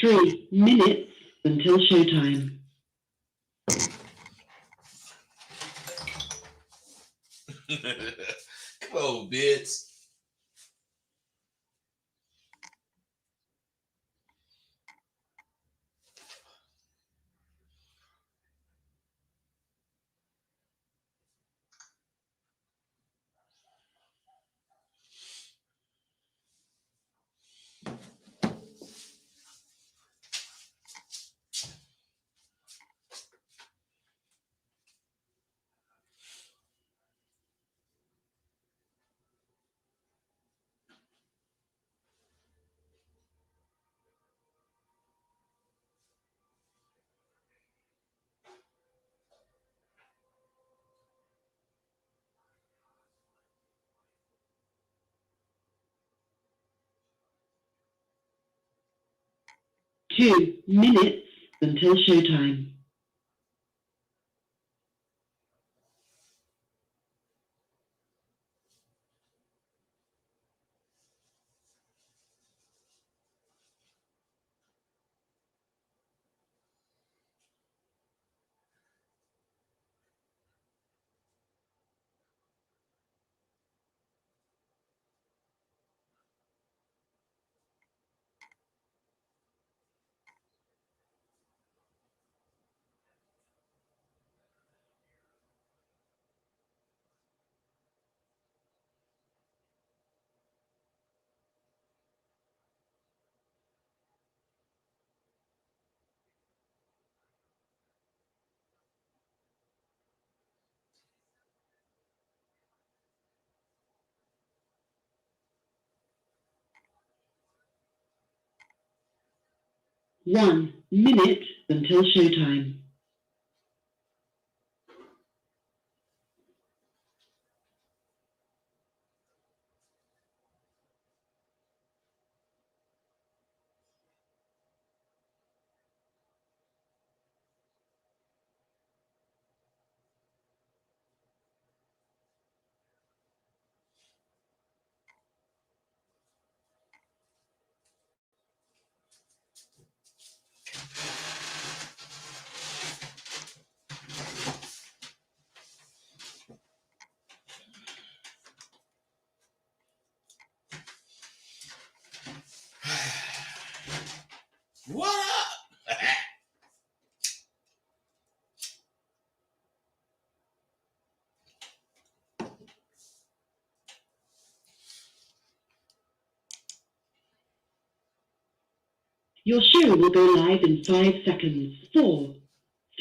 3 minutes until showtime. Come on, bitch. Two minutes until showtime. One minute until showtime. What up? Your show will go live in 5 seconds. 4,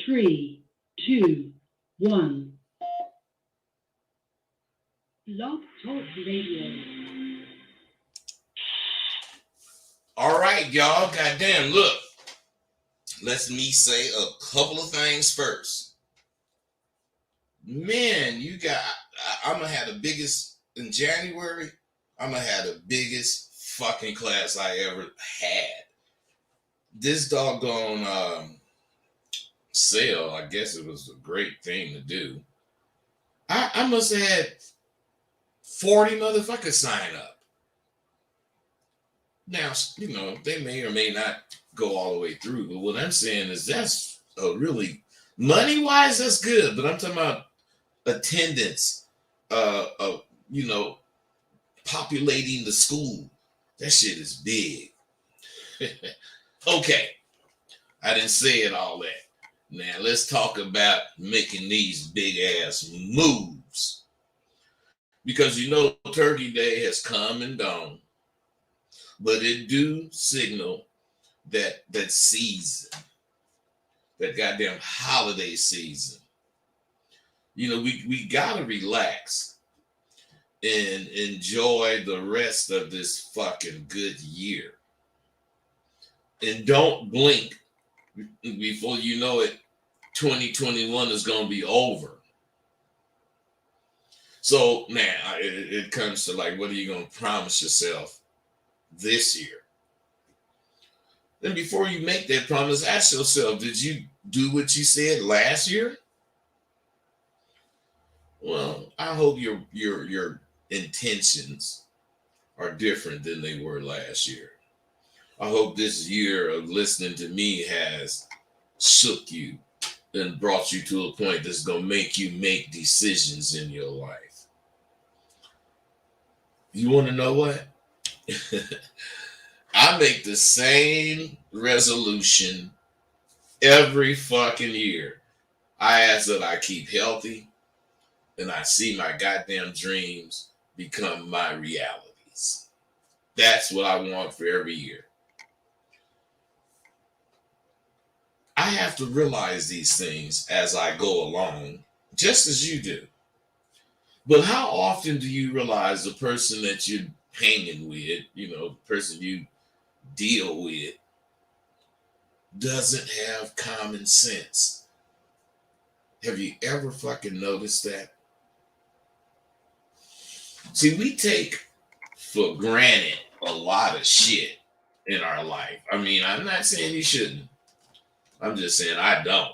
3, 2, 1. Blog Talk Radio. All right, y'all. Goddamn, look. Let me say a couple of things first. Man, I'm going to have the biggest, in January, I'm going to have the biggest fucking class I ever had. This doggone sale, I guess it was a great thing to do. I must have had 40 motherfuckers sign up. Now, they may or may not go all the way through, but what I'm saying is that's a really, money-wise, that's good, but I'm talking about attendance, populating the school. That shit is big. Okay, I didn't say it all that. Now, let's talk about making these big-ass moves. Because Turkey Day has come and gone. But it do signal that season, that goddamn holiday season. We gotta relax and enjoy the rest of this fucking good year. And don't blink before you know it, 2021 is gonna be over. So now it comes to like, what are you gonna promise yourself this year? Then before you make that promise, ask yourself, did you do what you said last year? Well, I hope your intentions are different than they were last year. I hope this year of listening to me has shook you and brought you to a point that's going to make you make decisions in your life. You want to know what? I make the same resolution every fucking year. I ask that I keep healthy and I see my goddamn dreams become my realities. That's what I want for every year. I have to realize these things as I go along, just as you do. But how often do you realize the person that you're hanging with, the person you deal with, doesn't have common sense? Have you ever fucking noticed that? See, we take for granted a lot of shit in our life. I mean, I'm not saying you shouldn't. I'm just saying I don't.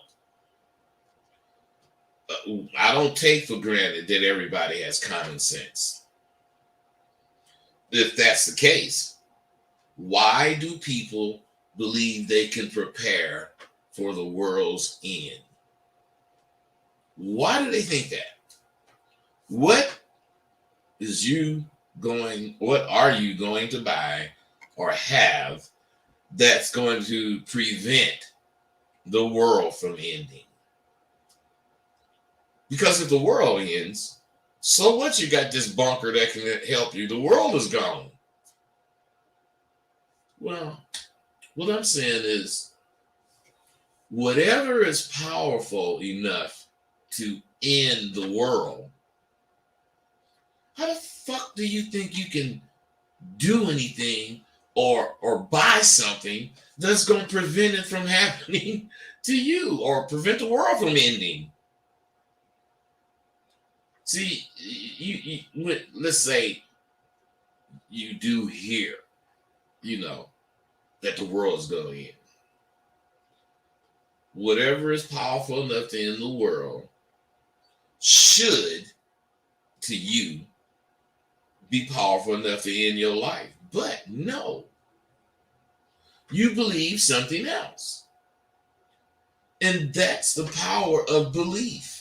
I don't take for granted that everybody has common sense. If that's the case, why do people believe they can prepare for the world's end? Why do they think that? What are you going to buy or have that's going to prevent the world from ending? Because if the world ends, so what? You got this bunker that can help you. The world is gone. Well, what I'm saying is, whatever is powerful enough to end the world, how the fuck do you think you can do anything or buy something that's going to prevent it from happening to you or prevent the world from ending? See, let's say you do hear, that the world is going to end. Whatever is powerful enough to end the world should, to you, be powerful enough to end your life. But no, you believe something else. And that's the power of belief.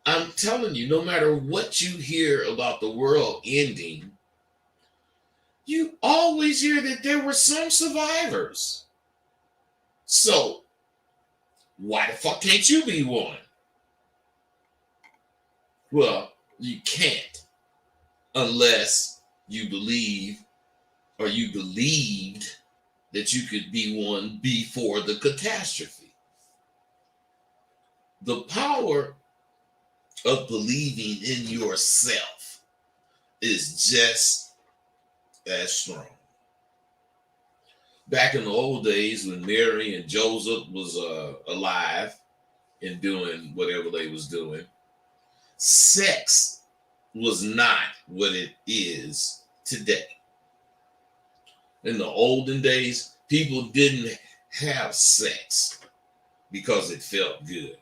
I'm telling you, no matter what you hear about the world ending, you always hear that there were some survivors. So, why the fuck can't you be one? Well, you can't unless you believe or you believed that you could be one before the catastrophe. The power of believing in yourself is just as strong. Back in the old days when Mary and Joseph was alive and doing whatever they was doing, sex was not what it is today. In the olden days, people didn't have sex because it felt good.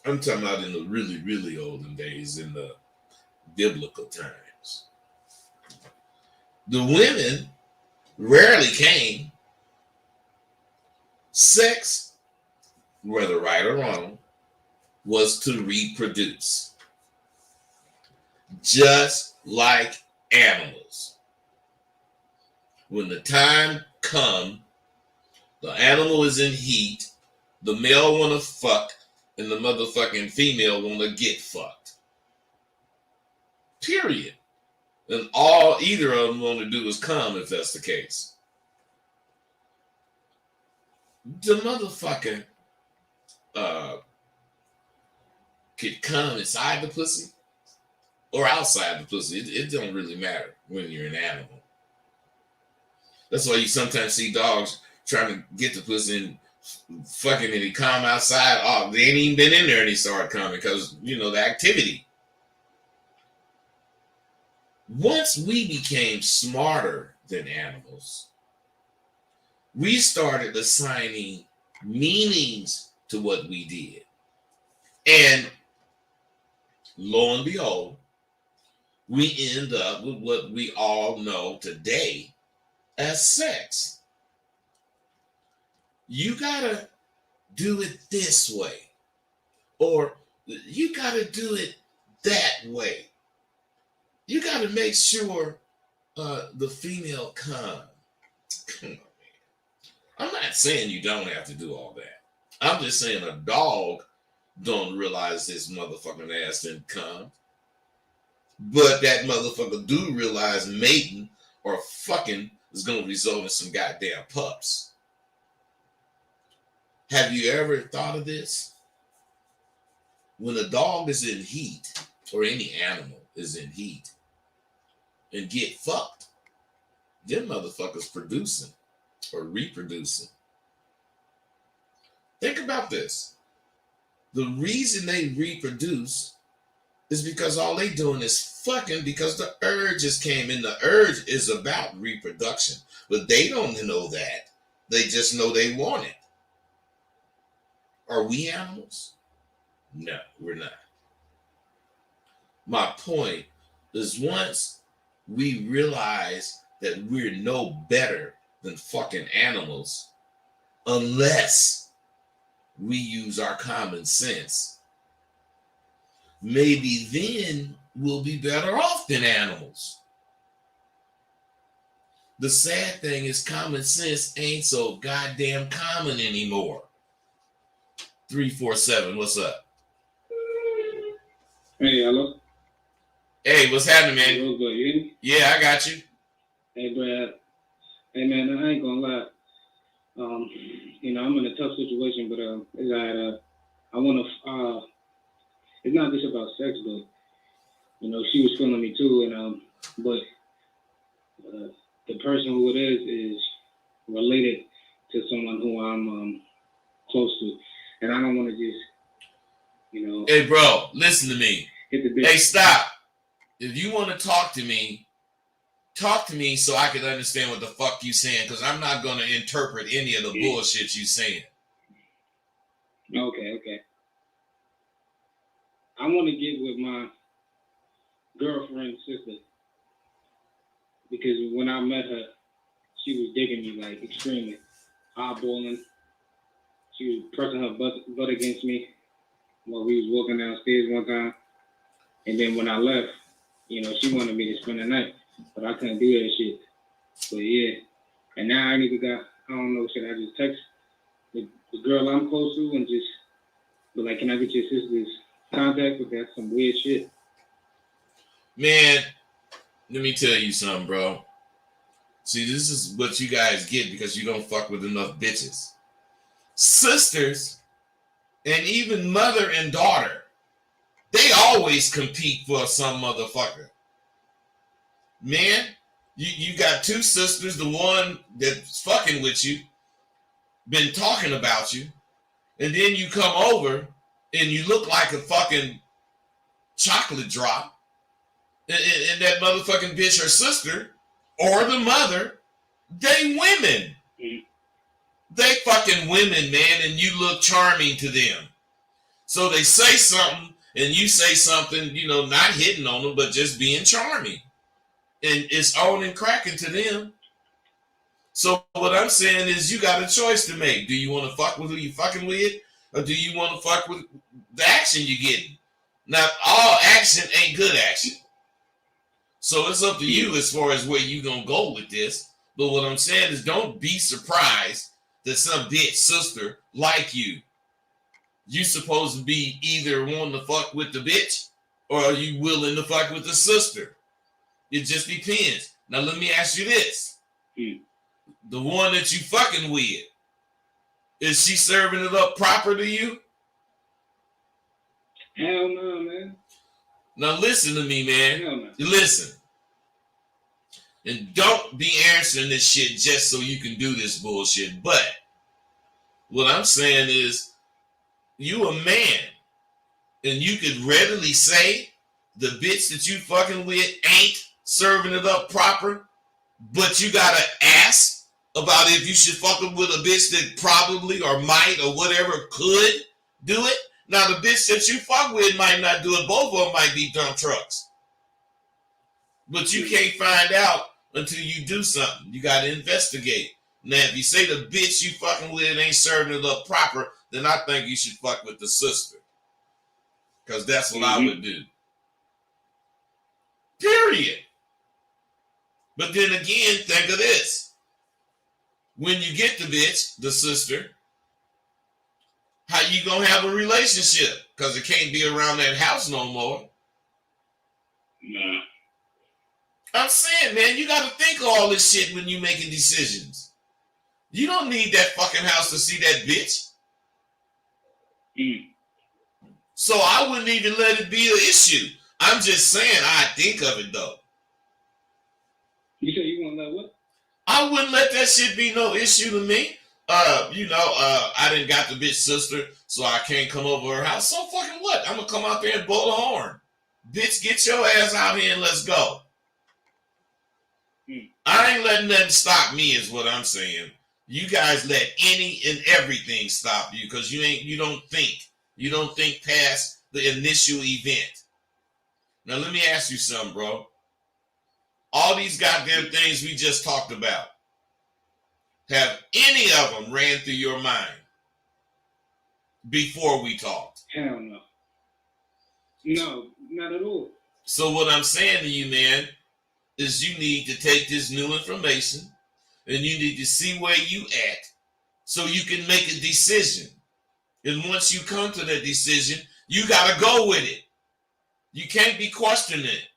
I'm talking about in the really, really olden days, in the biblical times. The women rarely came. Sex, whether right or wrong, was to reproduce. Just like animals. When the time comes, the animal is in heat, the male want to fuck, and the motherfucking female want to get fucked. Period. And all either of them want to do is come if that's the case. The motherfucker could come inside the pussy or outside the pussy. It don't really matter when you're an animal. That's why you sometimes see dogs trying to get the pussy and fucking and he come outside. Oh, they ain't even been in there and he started coming because, the activity. Once we became smarter than animals, we started assigning meanings to what we did. And lo and behold, we end up with what we all know today as sex. You gotta do it this way, or you gotta do it that way. You gotta make sure the female come. Come on, man. I'm not saying you don't have to do all that. I'm just saying a dog don't realize this motherfucking ass didn't come. But that motherfucker do realize mating or fucking is going to result in some goddamn pups. Have you ever thought of this? When a dog is in heat, or any animal is in heat, and get fucked, them motherfuckers producing or reproducing. Think about this. The reason they reproduce is because all they doing is fucking because the urge just came in. The urge is about reproduction, but they don't know that. They just know they want it. Are we animals? No, we're not. My point is once we realize that we're no better than fucking animals, unless we use our common sense, maybe then we'll be better off than animals. The sad thing is common sense ain't so goddamn common anymore. 347, what's up? Hey, hello. Hey, what's happening, man? Real good, you hear me? Yeah, I got you. Hey, Brad. Hey, man, I ain't gonna lie. I'm in a tough situation, but I want to. It's not just about sex, but she was feeling me too, and but the person who it is related to someone who I'm close to, and I don't want to just, Hey, bro, listen to me. hit the bitch. Hey, stop. If you want to talk to me so I can understand what the fuck you saying, because I'm not going to interpret any of the bullshit you saying. Okay. I want to get with my girlfriend's sister because when I met her, she was digging me like extremely, eyeballing. She was pressing her butt against me while we was walking downstairs one time. And then when I left, she wanted me to spend the night, but I couldn't do that shit. But yeah, and now I don't know, should I just text the girl I'm close to and just be like, can I get your sister's contact? But that's some weird shit. Man, let me tell you something, bro. See, this is what you guys get because you don't fuck with enough bitches. Sisters, and even mother and daughter, they always compete for some motherfucker. Man, you got two sisters, the one that's fucking with you, been talking about you, and then you come over and you look like a fucking chocolate drop, and that motherfucking bitch, her sister, or the mother, they women. They fucking women, man, and you look charming to them. So they say something, and you say something, not hitting on them, but just being charming. And it's on and cracking to them. So what I'm saying is you got a choice to make. Do you want to fuck with who you fucking with? Or do you want to fuck with the action you're getting? Now, all action ain't good action. So it's up to you as far as where you going to go with this. But what I'm saying is don't be surprised that some bitch sister like you. You supposed to be either wanting to fuck with the bitch or are you willing to fuck with the sister? It just depends. Now let me ask you this. The one that you fucking with, is she serving it up proper to you? Hell no, man. Now listen to me, man. Hell no. Listen. And don't be answering this shit just so you can do this bullshit. But what I'm saying is, you a man, and you could readily say the bitch that you fucking with ain't serving it up proper, but you gotta ask about if you should fucking with a bitch that probably or might or whatever could do it. Now the bitch that you fuck with might not do it. Both of them might be dump trucks. But you can't find out until you do something. You got to investigate. Now, if you say the bitch you fucking with ain't serving it up proper, then I think you should fuck with the sister. Because that's what I would do. Period. But then again, think of this. When you get the bitch, the sister, how you gonna have a relationship? Because it can't be around that house no more. Nah. I'm saying, man, you gotta think of all this shit when you making decisions. You don't need that fucking house to see that bitch. So I wouldn't even let it be an issue. I'm just saying I think of it though. You say you want to let what? I wouldn't let that shit be no issue to me. I didn't got the bitch sister, so I can't come over her house. So fucking what? I'm gonna come out there and blow the horn. Bitch, get your ass out here and let's go. I ain't letting nothing stop me is what I'm saying. You guys let any and everything stop you because you don't think past the initial event. Now let me ask you something, bro. All these goddamn things we just talked about, have any of them ran through your mind before we talked? Hell no. No, not at all. So what I'm saying to you, man, is you need to take this new information and you need to see where you at so you can make a decision. And once you come to that decision, you got to go with it. You can't be questioning it.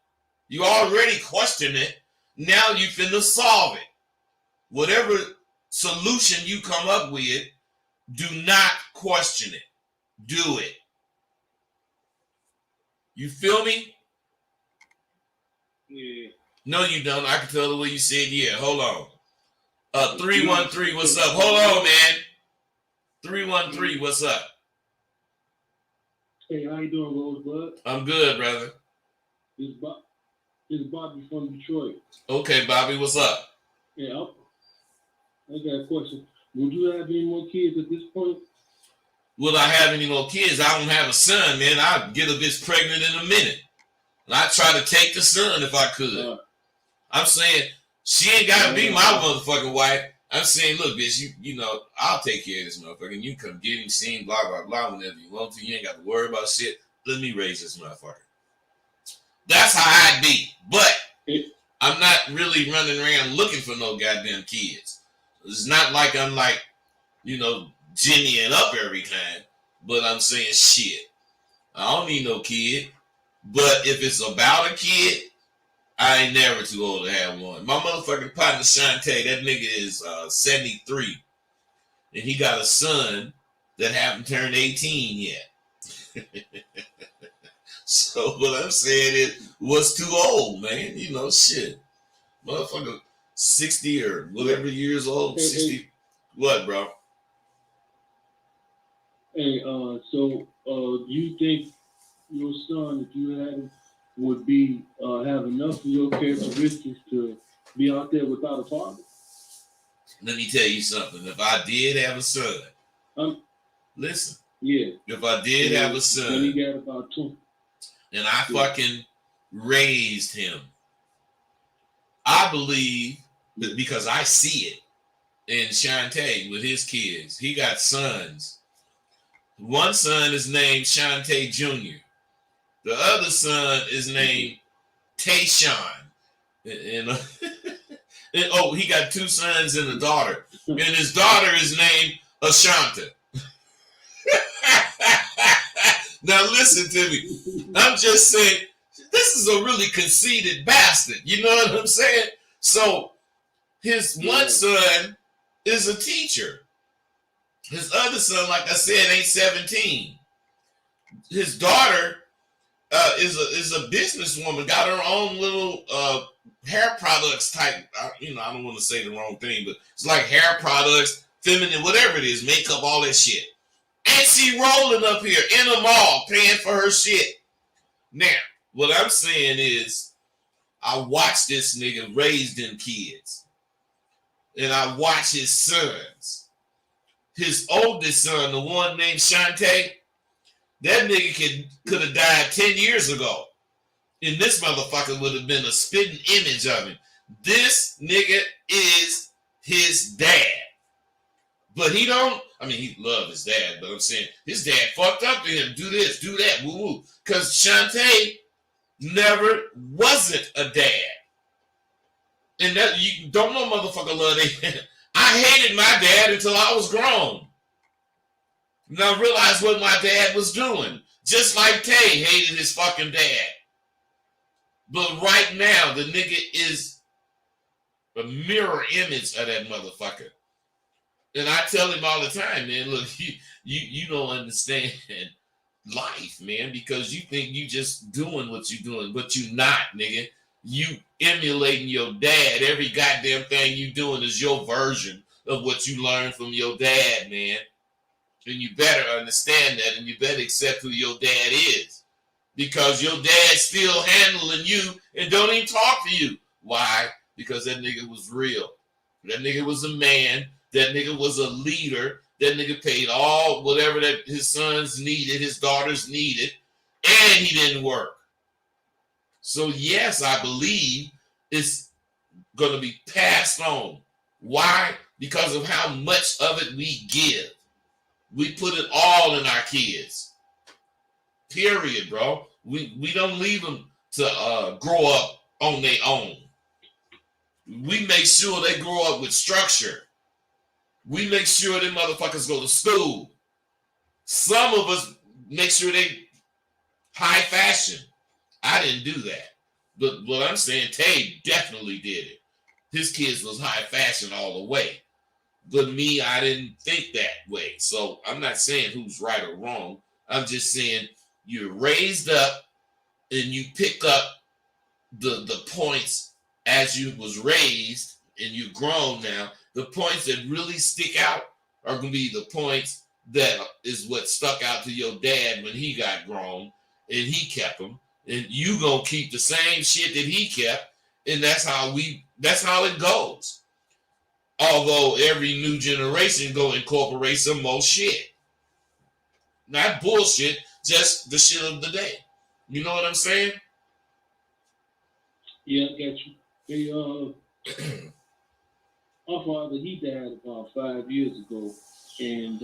You already questioned it. Now you finna solve it. Whatever solution you come up with, do not question it. Do it. You feel me? Yeah. No, you don't. I can tell the way you said yeah. Hold on. 313, what's up? Hold on, man. 313, what's up? Hey, how you doing, Rosebud? I'm good, brother. It's Bobby from Detroit. Okay, Bobby, what's up? Yeah, I got a question. Would you have any more kids at this point? Will I have any more kids? I don't have a son, man. I'd get a bitch pregnant in a minute. And I'd try to take the son if I could. I'm saying she ain't got to be my motherfucking wife. I'm saying, look, bitch, you know, I'll take care of this motherfucker. And you come get him, see him, blah, blah, blah, whenever you want to. You ain't got to worry about shit. Let me raise this motherfucker. That's how I'd be. But I'm not really running around looking for no goddamn kids. It's not like I'm like, you know, Jimmying up every time. But I'm saying, shit, I don't need no kid. But if it's about a kid, I ain't never too old to have one. My motherfucking partner, Shantae, that nigga is 73. And he got a son that haven't turned 18 yet. So what I'm saying is, what's too old, man? You know, shit. Motherfucker 60 or whatever years old. 60. What, bro? Hey, so you think your son, if you had him, would be have enough of your characteristics to be out there without a father? Let me tell you something. If I did have a son, listen. Yeah. If I did have a son, when he got about 20, and I fucking raised him, I believe that because I see it in Shantae with his kids. He got sons. One son is named Shantae Jr. The other son is named Tayshawn. And he got two sons and a daughter. And his daughter is named Ashanta. Now listen to me. I'm just saying, this is a really conceited bastard. You know what I'm saying? So his one son is a teacher. His other son, like I said, ain't 17. His daughter is a businesswoman, got her own little hair products type. I don't want to say the wrong thing, but it's like hair products, feminine, whatever it is, makeup, all that shit. And she rolling up here in a mall paying for her shit. Now, what I'm saying is, I watched this nigga raise them kids. And I watch his sons. His oldest son, the one named Shantae, that nigga could have died 10 years ago. And this motherfucker would have been a spitting image of him. This nigga is his dad. But he don't, I mean, he loved his dad, but I'm saying his dad fucked up to him. Do this, do that, woo woo. Because Shantae never wasn't a dad. And that you don't know motherfucker love they I hated my dad until I was grown. And I realized what my dad was doing. Just like Tay hated his fucking dad. But right now, the nigga is a mirror image of that motherfucker. And I tell him all the time, man, look, you don't understand life, man, because you think you just doing what you doing, but you not, nigga. You emulating your dad. Every goddamn thing you doing is your version of what you learned from your dad, man. And you better understand that, and you better accept who your dad is. Because your dad's still handling you and don't even talk to you. Why? Because that nigga was real. That nigga was a man. That nigga was a leader. That nigga paid all whatever that his sons needed, his daughters needed, and he didn't work. So yes, I believe it's going to be passed on. Why? Because of how much of it we give. We put it all in our kids. Period, bro. We don't leave them to grow up on their own. We make sure they grow up with structure. We make sure them motherfuckers go to school. Some of us make sure they high fashion. I didn't do that. But what I'm saying, Tay definitely did it. His kids was high fashion all the way. But me, I didn't think that way. So I'm not saying who's right or wrong. I'm just saying you're raised up and you pick up the points as you was raised and you're grown now. The points that really stick out are going to be the points that is what stuck out to your dad when he got grown and he kept them. And you going to keep the same shit that he kept. And that's how it goes. Although every new generation go incorporate some more shit. Not bullshit, just the shit of the day. You know what I'm saying? Yeah, I got you. Hey, my father, he died about 5 years ago, and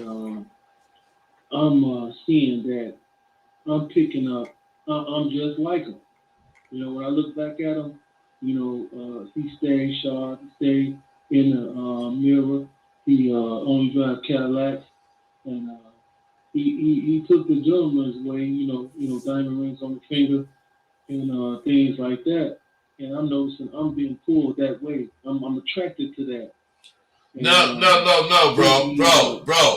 I'm seeing that I'm picking up. I'm just like him. You know, when I look back at him, you know, he stayed sharp, he stayed in the mirror. He only drive Cadillacs, and he took the gentleman's way. You know, diamond rings on the finger and things like that. And I'm noticing I'm being pulled that way. I'm attracted to that. And, No,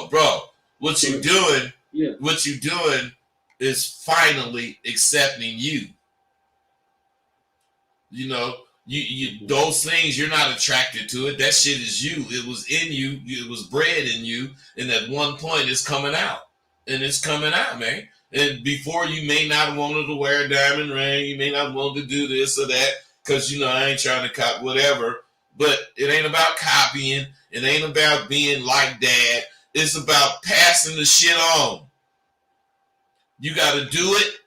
bro. What you doing? Yeah. What you doing is finally accepting you. You know, you those things you're not attracted to it. That shit is you. It was in you. It was bred in you. And at one point, it's coming out. And it's coming out, man. And before you may not want to wear a diamond ring, you may not want to do this or that. Because, you know, I ain't trying to copy whatever. But it ain't about copying. It ain't about being like dad. It's about passing the shit on. You got to do it.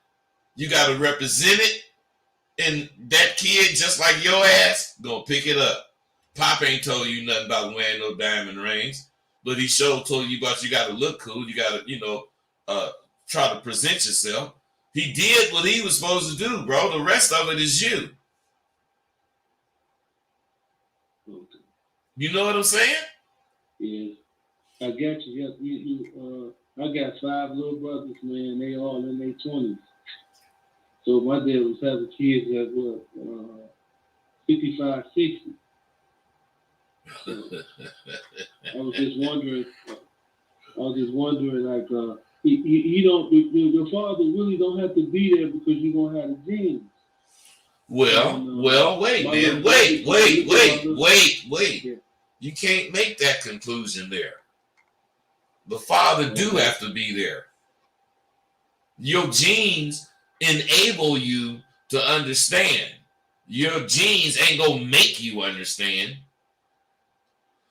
You got to represent it. And that kid, just like your ass, gonna pick it up. Pop ain't told you nothing about wearing no diamond rings. But he sure told you about you got to look cool. You got to, you know, try to present yourself. He did what he was supposed to do, bro. The rest of it is you. You know what I'm saying? Yeah, I got you. Yeah, I got 5 little brothers, man. They all in their 20s. So my dad was having kids at what, 55, 60. So I was just wondering, like, you don't, your father really don't have to be there because you're gonna have the genes. Well, wait, man. Wait. Yeah. You can't make that conclusion there. The father do have to be there. Your genes enable you to understand. Your genes ain't gonna make you understand.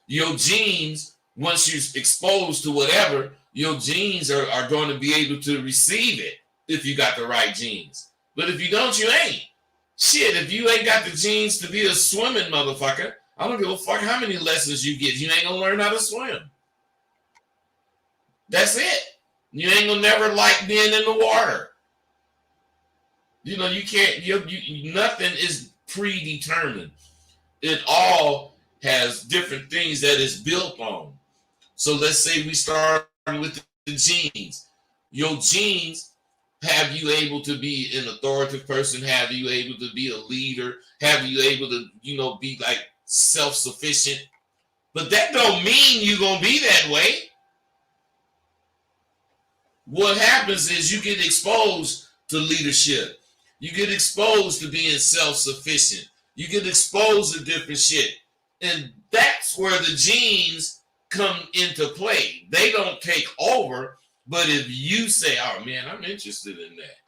Your genes, once you're exposed to whatever, your genes are going to be able to receive it if you got the right genes. But if you don't, you ain't. Shit, if you ain't got the genes to be a swimming motherfucker, I don't give a fuck how many lessons you get. You ain't gonna learn how to swim. That's it. You ain't gonna never like being in the water. You know, you can't, nothing is predetermined. It all has different things that it's built on. So let's say we start with the genes. Your genes have you able to be an authoritative person, have you able to be a leader, have you able to, be like self-sufficient. But that don't mean you're gonna be that way. What happens is you get exposed to leadership. You get exposed to being self-sufficient. You get exposed to different shit. And that's where the genes come into play. They don't take over, but if you say, oh man, I'm interested in that,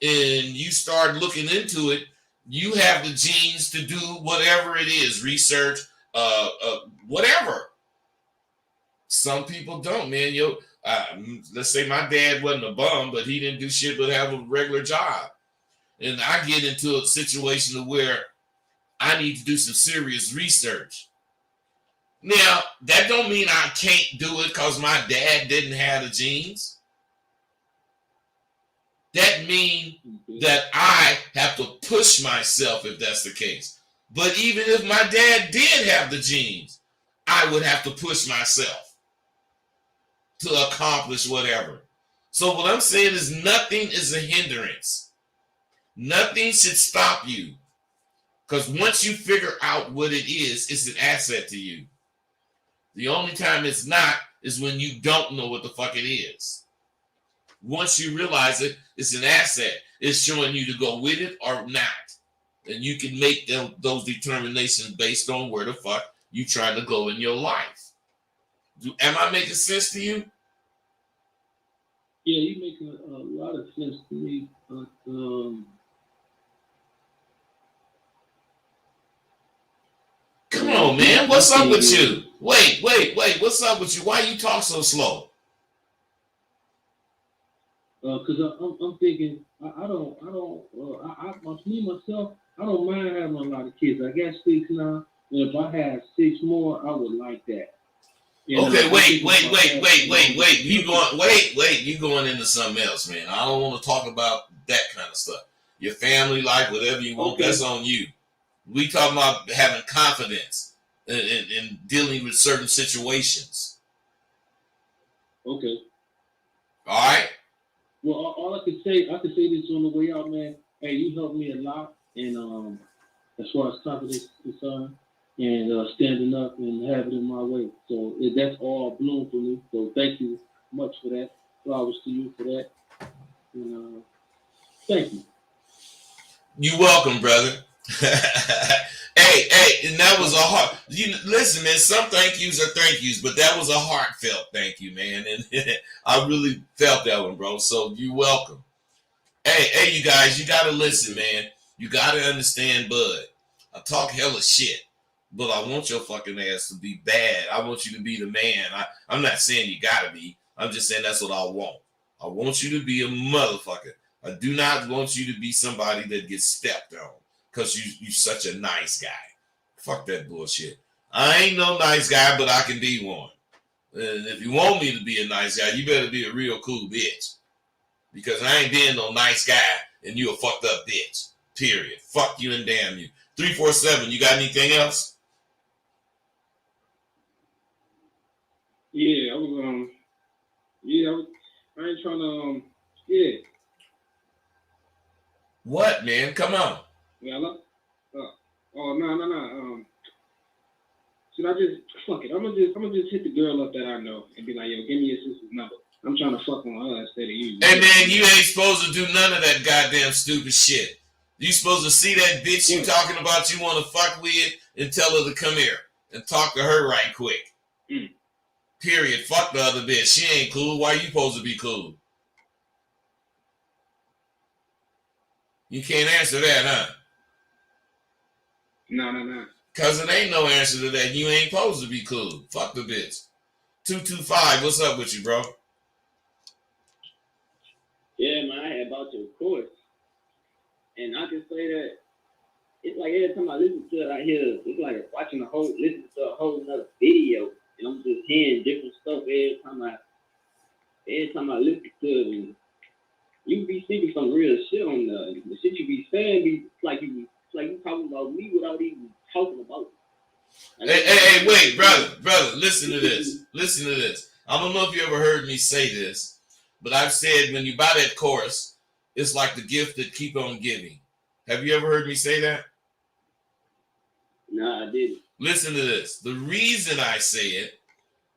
and you start looking into it, you have the genes to do whatever it is, research, whatever. Some people don't, man. Let's say my dad wasn't a bum, but he didn't do shit but have a regular job. And I get into a situation where I need to do some serious research. Now, that don't mean I can't do it because my dad didn't have the genes. That means that I have to push myself if that's the case. But even if my dad did have the genes, I would have to push myself to accomplish whatever. So what I'm saying is nothing is a hindrance. Nothing should stop you. Because once you figure out what it is, it's an asset to you. The only time it's not is when you don't know what the fuck it is. Once you realize it, it's an asset. It's showing you to go with it or not. And you can make those determinations based on where the fuck you trying to go in your life. Am I making sense to you? Yeah, you're making a lot of sense to me. But, come on, man. What's up with you? Wait. What's up with you? Why you talk so slow? Because I'm thinking, me myself, I don't mind having a lot of kids. I got 6 now, and if I had 6 more, I would like that. Okay, wait. You going into something else, man. I don't want to talk about that kind of stuff. Your family life, whatever you want, that's on you. We talking about having confidence in dealing with certain situations. Okay. All right. Well, all I can say this on the way out, man. Hey, you helped me a lot, and as far as confidence is concerned, and standing up and having it in my way. So that's all bloom for me. So thank you much for that. Flowers to you for that. And thank you. You're welcome, brother. Hey, and that was a heart. Listen, man. Some thank yous are thank yous, but that was a heartfelt thank you, man. And I really felt that one, bro. So you're welcome. Hey, you guys, you gotta listen, man. You gotta understand, Bud. I talk hella shit, but I want your fucking ass to be bad. I want you to be the man. I'm not saying you gotta be. I'm just saying that's what I want. I want you to be a motherfucker. I do not want you to be somebody that gets stepped on because you're such a nice guy. Fuck that bullshit. I ain't no nice guy, but I can be one. And if you want me to be a nice guy, you better be a real cool bitch. Because I ain't being no nice guy and you a fucked up bitch. Period. Fuck you and damn you. 347, you got anything else? Yeah, I ain't trying to, yeah. What, man? Come on. Yeah, no. Should I just, fuck it, I'm gonna just hit the girl up that I know and be like, yo, give me your sister's number. I'm trying to fuck on her instead of you. Hey, man, you ain't supposed to do none of that goddamn stupid shit. You supposed to see that bitch you talking about you want to fuck with and tell her to come here and talk to her right quick. Period. Fuck the other bitch. She ain't cool. Why you supposed to be cool? You can't answer that, huh? No. Cause it ain't no answer to that. You ain't supposed to be cool. Fuck the bitch. 225, what's up with you, bro? Yeah, man, I had bought your course. And I can say that it's like every time I listen to it, I hear it's like listening to a whole nother video, and I'm just hearing different stuff every time I listen to it. And you be speaking some real shit on the shit you be saying. It's like you talking about me without even talking about it. Hey, wait, brother, listen to this. Listen to this. I don't know if you ever heard me say this, but I've said when you buy that course, it's like the gift that keep on giving. Have you ever heard me say that? Nah, I didn't. Listen to this. The reason I say it,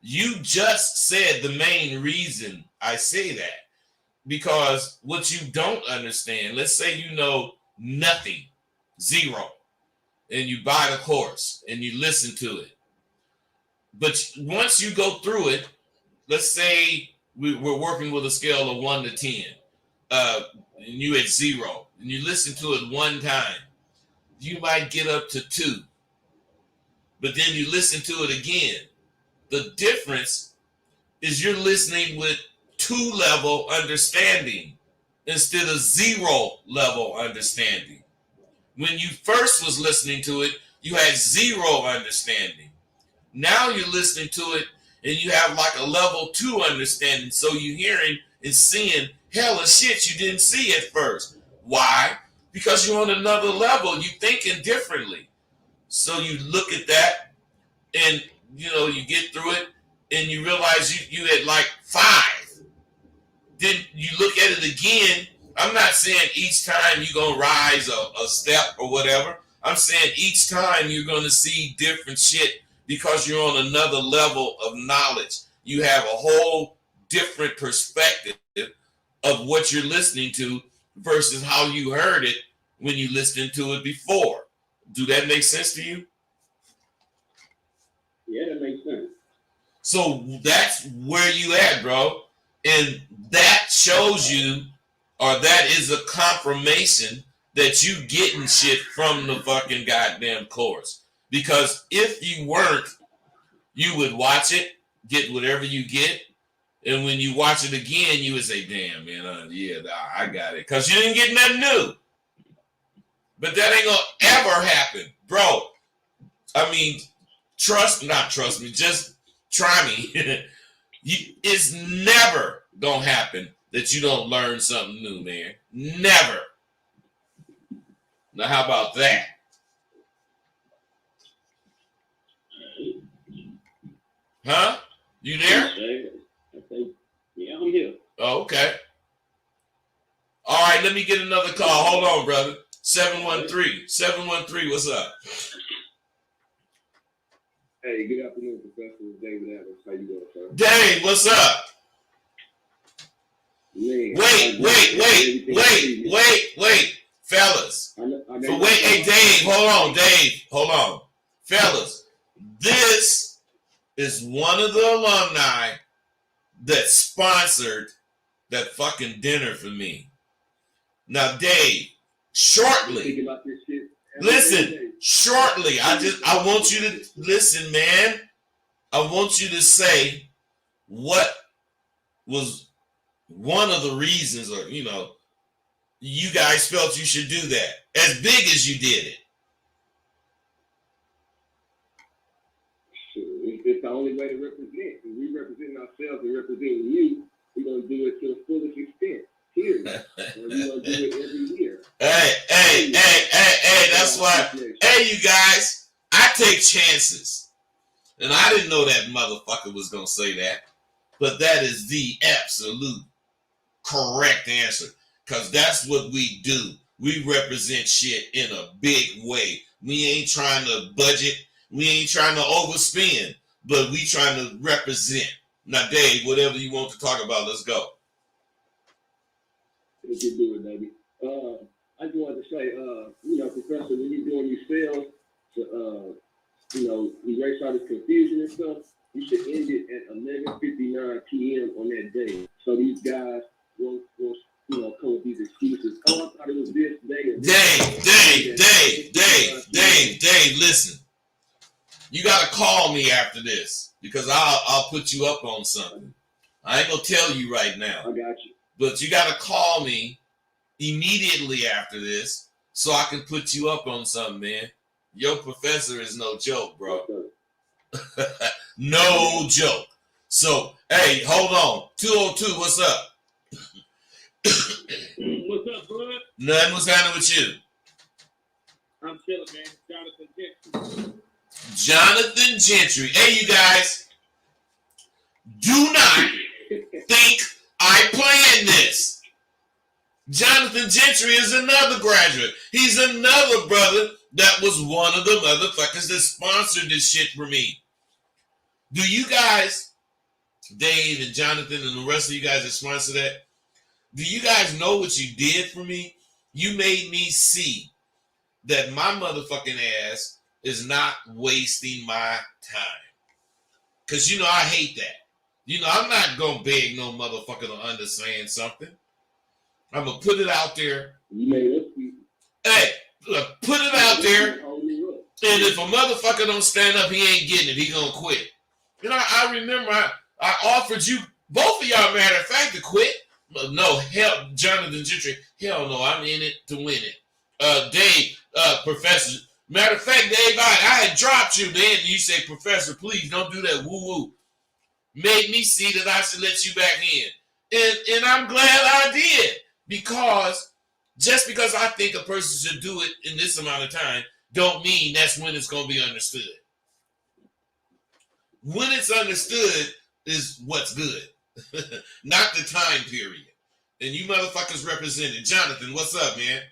you just said the main reason I say that. Because what you don't understand, let's say you know nothing, zero, and you buy the course and you listen to it. But once you go through it, let's say we're working with a scale of 1 to 10, and you at 0, and you listen to it one time, you might get up to 2. But then you listen to it again. The difference is you're listening with 2-level understanding instead of 0-level understanding. When you first was listening to it, you had 0 understanding. Now you're listening to it and you have like a level 2 understanding. So you're hearing and seeing hella shit you didn't see at first. Why? Because you're on another level. You're thinking differently. So you look at that and you get through it and you realize you had like 5. Then you look at it again. I'm not saying each time you're going to rise a step or whatever. I'm saying each time you're going to see different shit because you're on another level of knowledge. You have a whole different perspective of what you're listening to versus how you heard it when you listened to it before. Do that make sense to you? Yeah, that makes sense. So that's where you at, bro. And that shows you, or that is a confirmation that you getting shit from the fucking goddamn course. Because if you weren't, you would watch it, get whatever you get, and when you watch it again, you would say, damn, man, I got it. Because you didn't get nothing new. But that ain't gonna ever happen. Bro, I mean, not trust me, just try me. It's never gonna happen that you don't learn something new, man. Never. Now, how about that? Huh? You there? Yeah, I'm here. Oh, okay. All right, let me get another call. Hold on, brother. 713, what's up? Hey, good afternoon, Professor David Adams. How you doing, sir? Dave, what's up? Man, Wait, fellas. Hey, Dave, hold on. Fellas, this is one of the alumni that sponsored that fucking dinner for me. Now, Dave, shortly, I want you to listen, man. I want you to say what was one of the reasons, or you guys felt you should do that as big as you did it. It's the only way to represent. If we represent ourselves and representing you, we're gonna do it to the fullest extent. Period. And we're gonna do it every year. Hey, that's why. Hey, you guys, I take chances. And I didn't know that motherfucker was going to say that. But that is the absolute correct answer. Because that's what we do. We represent shit in a big way. We ain't trying to budget. We ain't trying to overspend. But we trying to represent. Now, Dave, whatever you want to talk about, let's go. You can do it, baby. I just wanted to say, Professor, when you're doing these sales to, erase all this confusion and stuff, you should end it at 11:59 p.m. on that day. So these guys won't come with these excuses. Oh, I thought it was this day. Dave, listen. You got to call me after this because I'll put you up on something. I ain't going to tell you right now. I got you. But you got to call me immediately after this so I can put you up on something, man. Your professor is no joke, bro. No joke. So, hey, hold on. 202, what's up? What's up, bud? Nothing. What's happening with you? I'm chilling, man. Jonathan Gentry. Jonathan Gentry. Hey, you guys. Do not think I planned this. Jonathan Gentry is another graduate. He's another brother that was one of the motherfuckers that sponsored this shit for me. Do you guys, Dave and Jonathan and the rest of you guys that sponsor that, do you guys know what you did for me? You made me see that my motherfucking ass is not wasting my time. Because, you know, I hate that. You know, I'm not going to beg no motherfucker to understand something. I'm going to put it out there. You made us see. Hey, look, put it out there. And if a motherfucker don't stand up, he ain't getting it. He going to quit. You know, I remember I offered you, both of y'all, matter of fact, to quit. No, hell, Jonathan Gentry, hell no, I'm in it to win it. Dave, Professor, matter of fact, Dave, I had dropped you then, and you said, Professor, please don't do that woo-woo. Made me see that I should let you back in. And I'm glad I did, because just because I think a person should do it in this amount of time, don't mean that's when it's going to be understood. When it's understood is what's good. Not the time period. And you motherfuckers represented. Jonathan, what's up, man?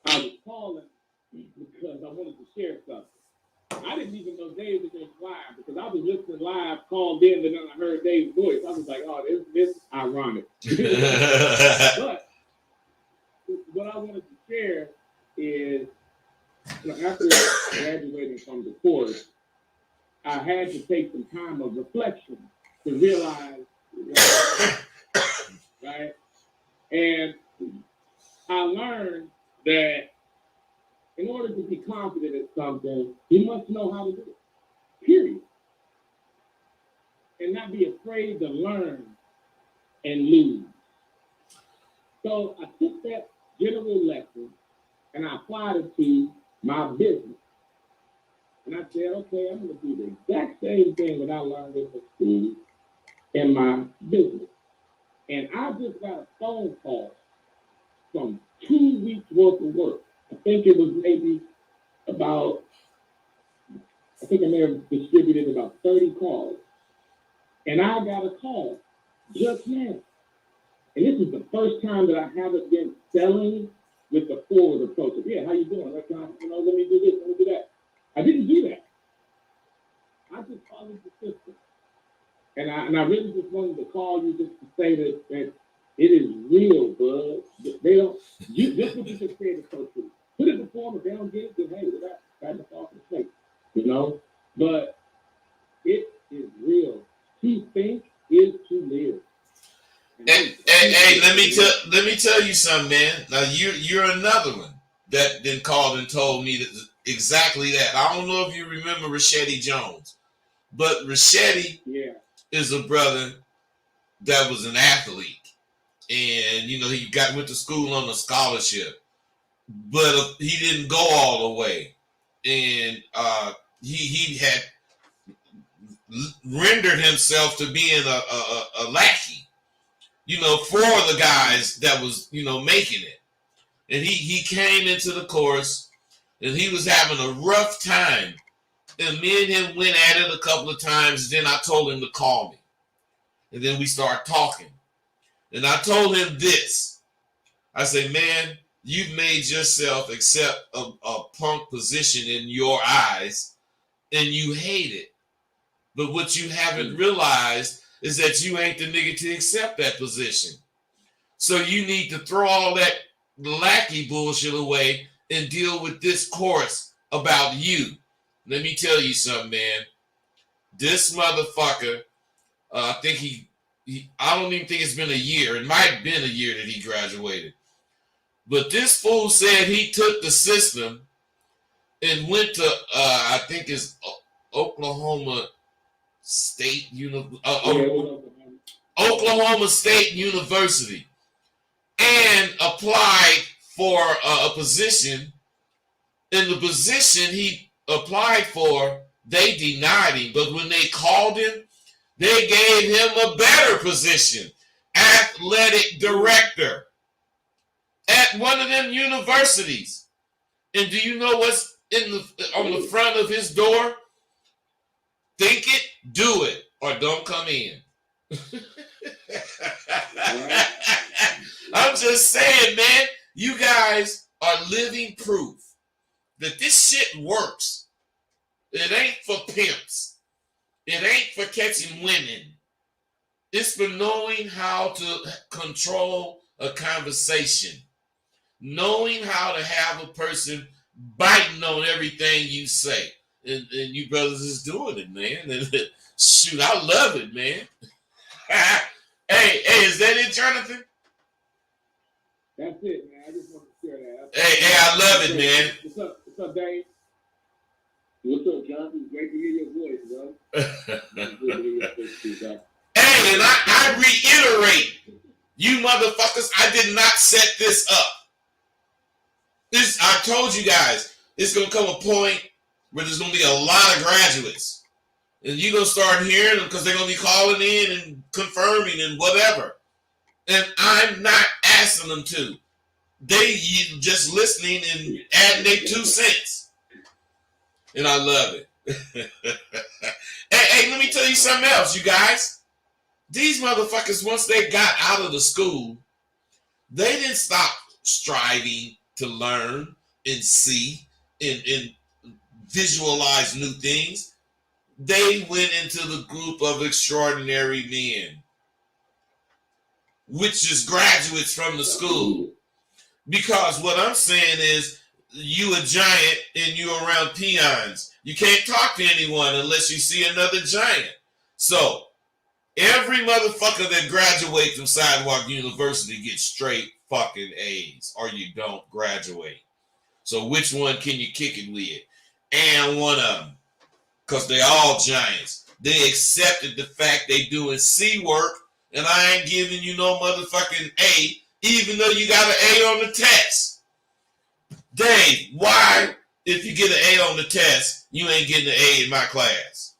I was calling because I wanted to share something. I didn't even know Dave was on live because I was listening live, called in, and then I heard Dave's voice. I was like, oh, this is ironic. But what I wanted to share is, you know, after graduating from the course, I had to take some time of reflection to realize, right? And I learned that in order to be confident in something, you must know how to do it, period. And not be afraid to learn and lose. So I took that general lesson and I applied it to my business. And I said, okay, I'm going to do the exact same thing that I learned in the school in my business. And I just got a phone call from 2 weeks worth of work. I think it was maybe about, I think I may have distributed about 30 calls. And I got a call just now. And this is the first time that I haven't been selling with the forward approach. Yeah, how you doing? Let me do this, let me do that. I didn't do that. I just followed the system. And I really just wanted to call you just to say that it is real, bud. They don't, just what you just said is so true. Put it before them, if they don't get it, then hey, that's the off the plate, you know? But it is real. To think is to live. Hey, let me tell you something, man. Now you're another one that then called and told me that exactly that. I don't know if you remember Rashedi Jones, but Rashedi is a brother that was an athlete, and you know he went to school on a scholarship, but he didn't go all the way, and he had rendered himself to being a lackey, you know, for the guys that was, you know, making it. And he came into the course and he was having a rough time. And me and him went at it a couple of times. Then I told him to call me. And then we started talking. And I told him this. I said, man, you've made yourself accept a punk position in your eyes and you hate it. But what you haven't realized is that you ain't the nigga to accept that position. So you need to throw all that lackey bullshit away and deal with this course about you. Let me tell you something, man. This motherfucker, I think I don't even think it's been a year. It might have been a year that he graduated. But this fool said he took the system and went to, I think it's Oklahoma State Oklahoma State University and applied for a position. In the position he applied for, they denied him. But when they called him, they gave him a better position, athletic director at one of them universities. And do you know what's on the front of his door? Think it, do it, or don't come in. I'm just saying, man, you guys are living proof that this shit works. It ain't for pimps. It ain't for catching women. It's for knowing how to control a conversation. Knowing how to have a person biting on everything you say. And you brothers is doing it, man. And shoot, I love it, man. Hey, is that it, Jonathan? That's it, man. I just want to share that. Hey, I love it, man. What's up, Dave? What's up, Jonathan? Great to hear your voice, bro. Hey, and I reiterate, you motherfuckers, I did not set this up. I told you guys, it's going to come a point where there's going to be a lot of graduates. And you're going to start hearing them because they're going to be calling in and confirming and whatever. And I'm not asking them to. They just listening and adding their 2 cents. And I love it. Hey, let me tell you something else, you guys. These motherfuckers, once they got out of the school, they didn't stop striving to learn and see and visualize new things. They went into the group of extraordinary men, which is graduates from the school. Because what I'm saying is, you a giant and you around peons. You can't talk to anyone unless you see another giant. So every motherfucker that graduates from Sidewalk University gets straight fucking A's, or you don't graduate. So which one can you kick it with? And one of them. Because they all giants. They accepted the fact they doing C work, and I ain't giving you no motherfucking A, even though you got an A on the test. Dave, why, if you get an A on the test, you ain't getting an A in my class?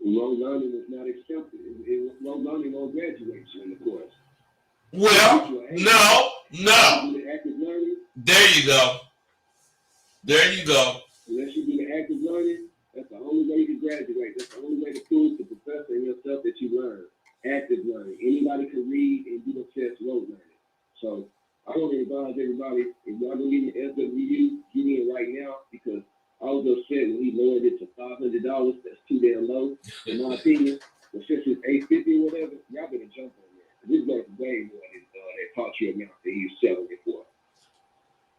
Low learning is not accepted. Low learning won't graduate you in the course. Well, no. The active learning. There you go. Unless you do the active learning, that's the only way you can graduate. That's the only way to prove to the professor and yourself that you learn. Active learning. Anybody can read and do the test low learning. So I want to advise everybody, if y'all don't get an SWU, get in right now, because I was upset when he lowered it to $500. That's too damn low, in my opinion. But since it's $850 or whatever, y'all better jump on that. This is worth way more than that paltry amount that he was selling it for.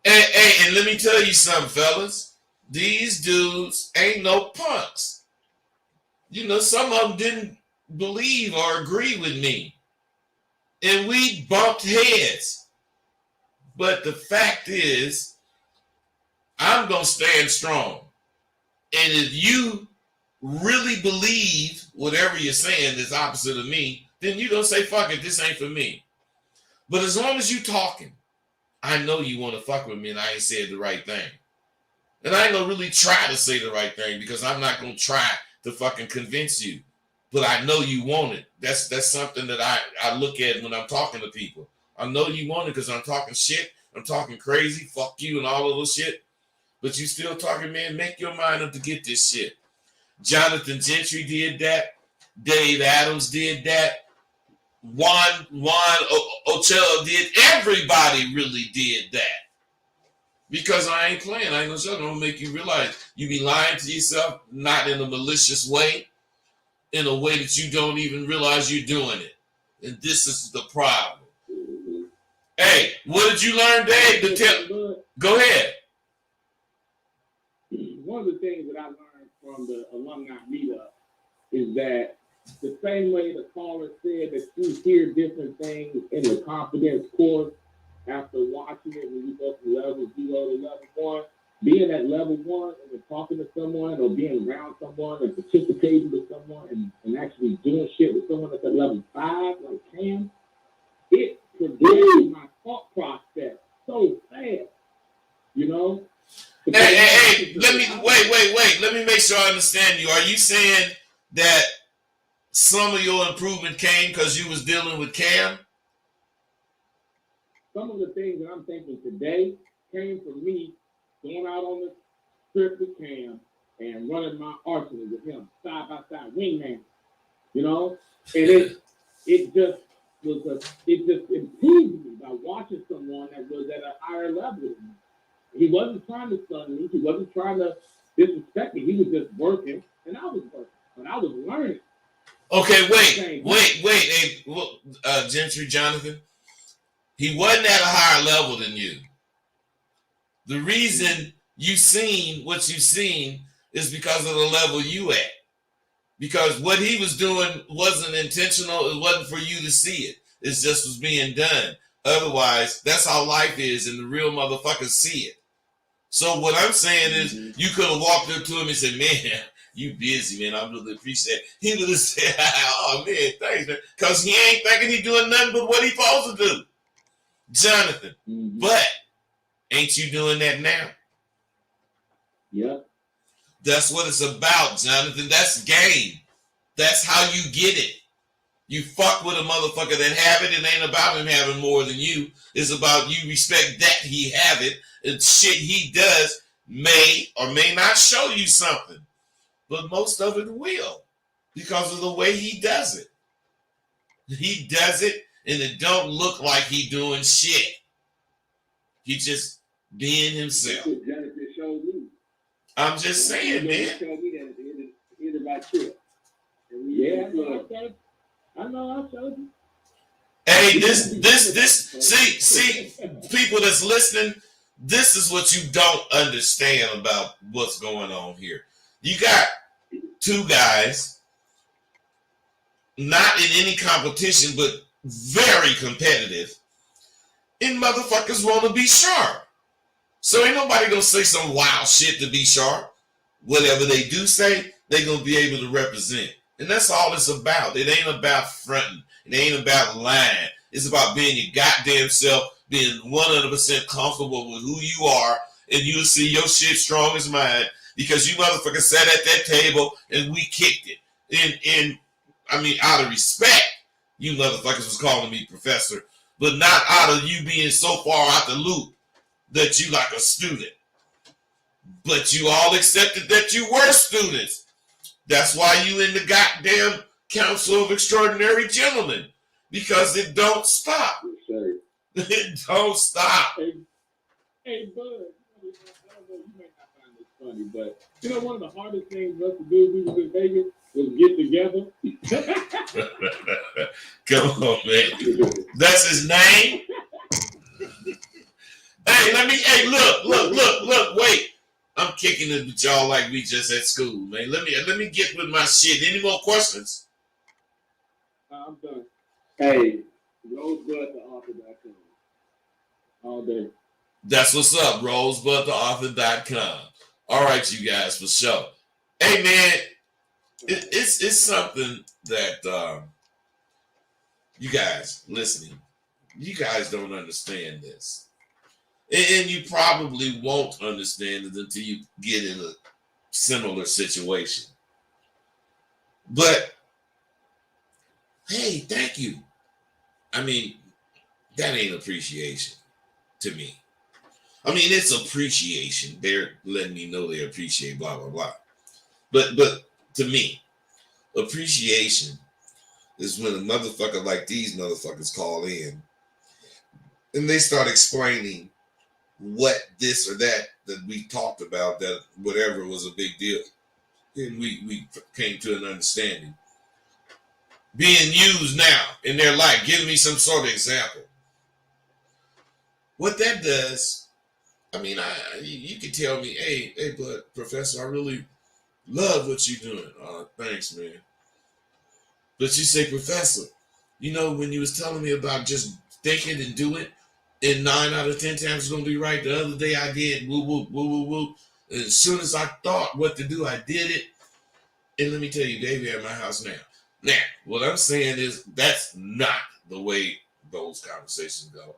Hey, and let me tell you something, fellas. These dudes ain't no punks. You know, some of them didn't believe or agree with me. And we bumped heads. But the fact is, I'm going to stand strong. And if you really believe whatever you're saying is opposite of me, then you're going to say, fuck it, this ain't for me. But as long as you talking, I know you want to fuck with me and I ain't said the right thing. And I ain't going to really try to say the right thing because I'm not going to try to fucking convince you. But I know you want it. That's something that I look at when I'm talking to people. I know you want it because I'm talking shit. I'm talking crazy. Fuck you and all of those shit. But you still talking, man. Make your mind up to get this shit. Jonathan Gentry did that. Dave Adams did that. Juan Ochoa did. Everybody really did that. Because I ain't playing. I ain't gonna show them. I'm gonna make you realize you be lying to yourself, not in a malicious way, in a way that you don't even realize you're doing it. And this is the problem. Hey, what did you learn, Dave? Go ahead. One of the things that I learned from the alumni meetup is that the same way the caller said that you hear different things in the confidence course after watching it when you go from level 0 to level 1, being at level 1 and then talking to someone or being around someone and participating with someone and actually doing shit with someone that's at level 5, like Cam, it progressing my thought process so fast, you know? Hey, let me wait. Let me make sure I understand you. Are you saying that some of your improvement came because you was dealing with Cam? Some of the things that I'm thinking today came from me going out on the strip with Cam and running my arsenal with him, side by side, wingman, you know? And it just improved me by watching someone that was at a higher level than me. He wasn't trying to stun me. He wasn't trying to disrespect me. He was just working, and I was working, but I was learning. Okay, wait. Hey, Gentry Jonathan, he wasn't at a higher level than you. The reason you seen what you seen is because of the level you at. Because what he was doing wasn't intentional. It wasn't for you to see it. It just was being done. Otherwise, that's how life is, and the real motherfuckers see it. So what I'm saying is, you could have walked up to him and said, "Man, you busy, man. I really appreciate it." He would have said, "Oh, man, thanks, man." Because he ain't thinking he doing nothing but what he supposed to do. Jonathan, but ain't you doing that now? Yep. That's what it's about, Jonathan. That's game. That's how you get it. You fuck with a motherfucker that have it. It ain't about him having more than you. It's about you respect that he have it. And shit he does may or may not show you something. But most of it will. Because of the way he does it. He does it and it don't look like he doing shit. He just being himself. That's what Jonathan showed me. I'm just saying, He man. showed me that at the end of my trip. Yeah, I know, I showed you. Hey, see, people that's listening, this is what you don't understand about what's going on here. You got two guys, not in any competition, but very competitive, and motherfuckers want to be sharp. So ain't nobody gonna say some wild shit to be sharp. Whatever they do say, they gonna be able to represent. And that's all it's about. It ain't about fronting. It ain't about lying. It's about being your goddamn self, being 100% comfortable with who you are, and you'll see your shit strong as mine because you motherfuckers sat at that table and we kicked it. And I mean, out of respect, you motherfuckers was calling me professor, but not out of you being so far out the loop that you like a student. But you all accepted that you were students. That's why you in the goddamn Council of Extraordinary Gentlemen. Because it don't stop. It don't stop. Hey, Bud, I don't know, you may not find this funny, but you know one of the hardest things for us to do when we was in Vegas was get together. Come on, man. That's his name? Hey, look, wait. I'm kicking it with y'all like we just at school, man. Let me get with my shit. Any more questions? I'm done. Hey, Rosebud to author.com. All day. That's what's up, rosebudtheauthor.com. All right, you guys, for sure. Hey, man, it's something that you guys listening, you guys don't understand this. And you probably won't understand it until you get in a similar situation. But, hey, thank you. I mean, that ain't appreciation to me. I mean, it's appreciation. They're letting me know they appreciate blah, blah, blah. But to me, appreciation is when a motherfucker like these motherfuckers call in and they start explaining what this or that we talked about, that whatever was a big deal. And we came to an understanding. Being used now in their life. Give me some sort of example. What that does, I mean, you can tell me, hey, but Professor, I really love what you're doing. Thanks, man. But you say, Professor, you know, when you was telling me about just thinking and do it, and 9 out of 10 times it's gonna be right. The other day I did woo woo woo woo woo. And as soon as I thought what to do, I did it. And let me tell you, Davey at my house now. Now, what I'm saying is that's not the way those conversations go.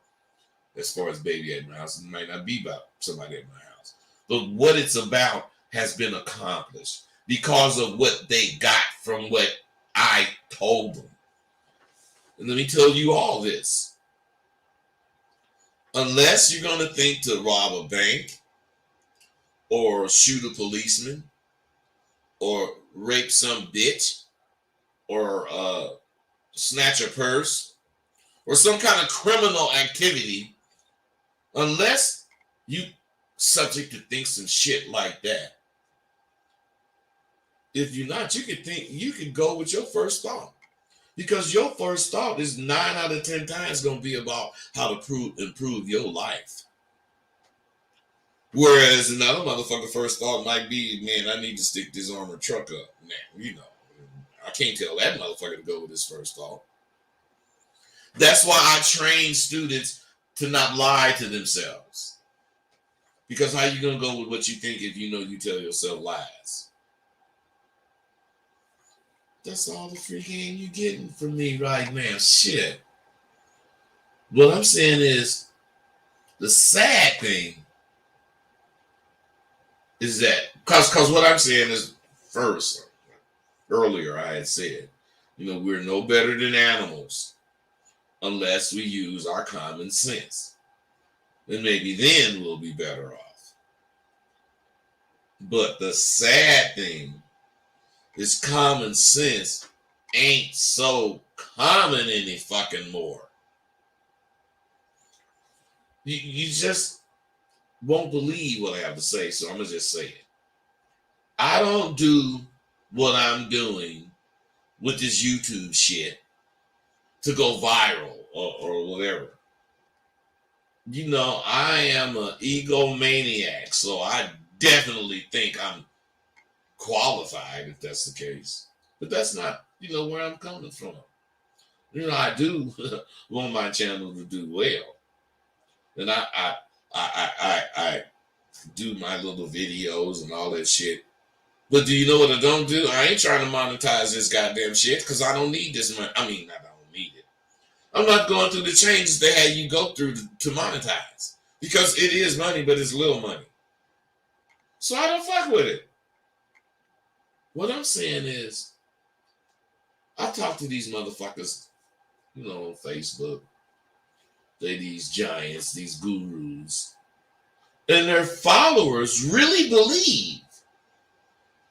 As far as baby at my house, it might not be about somebody at my house. But what it's about has been accomplished because of what they got from what I told them. And let me tell you all this. Unless you're going to think to rob a bank or shoot a policeman or rape some bitch or snatch a purse or some kind of criminal activity, unless you subject to think some shit like that, if you're not, you can go with your first thought. Because your first thought is 9 out of 10 times going to be about how to improve your life. Whereas another motherfucker first thought might be, man, I need to stick this armored truck up. Man, you know, I can't tell that motherfucker to go with his first thought. That's why I train students to not lie to themselves. Because how you going to go with what you think if you know you tell yourself lies? That's all the free game you're getting from me right now. Shit. What I'm saying is, the sad thing is that, because what I'm saying is, earlier I had said, you know, we're no better than animals unless we use our common sense. And maybe then we'll be better off. But the sad thing is common sense ain't so common any fucking more. You just won't believe what I have to say, so I'm going to just say it. I don't do what I'm doing with this YouTube shit to go viral or whatever. You know, I am an egomaniac, so I definitely think I'm qualified if that's the case, but that's not, you know, where I'm coming from. You know, I do want my channel to do well, and I do my little videos and all that shit. But do you know what I don't do? I ain't trying to monetize this goddamn shit because I don't need this money. I mean, I don't need it. I'm not going through the changes they had you go through to monetize, because it is money, but it's little money. So I don't fuck with it. What I'm saying is, I talk to these motherfuckers, you know, on Facebook. They're these giants, these gurus. And their followers really believe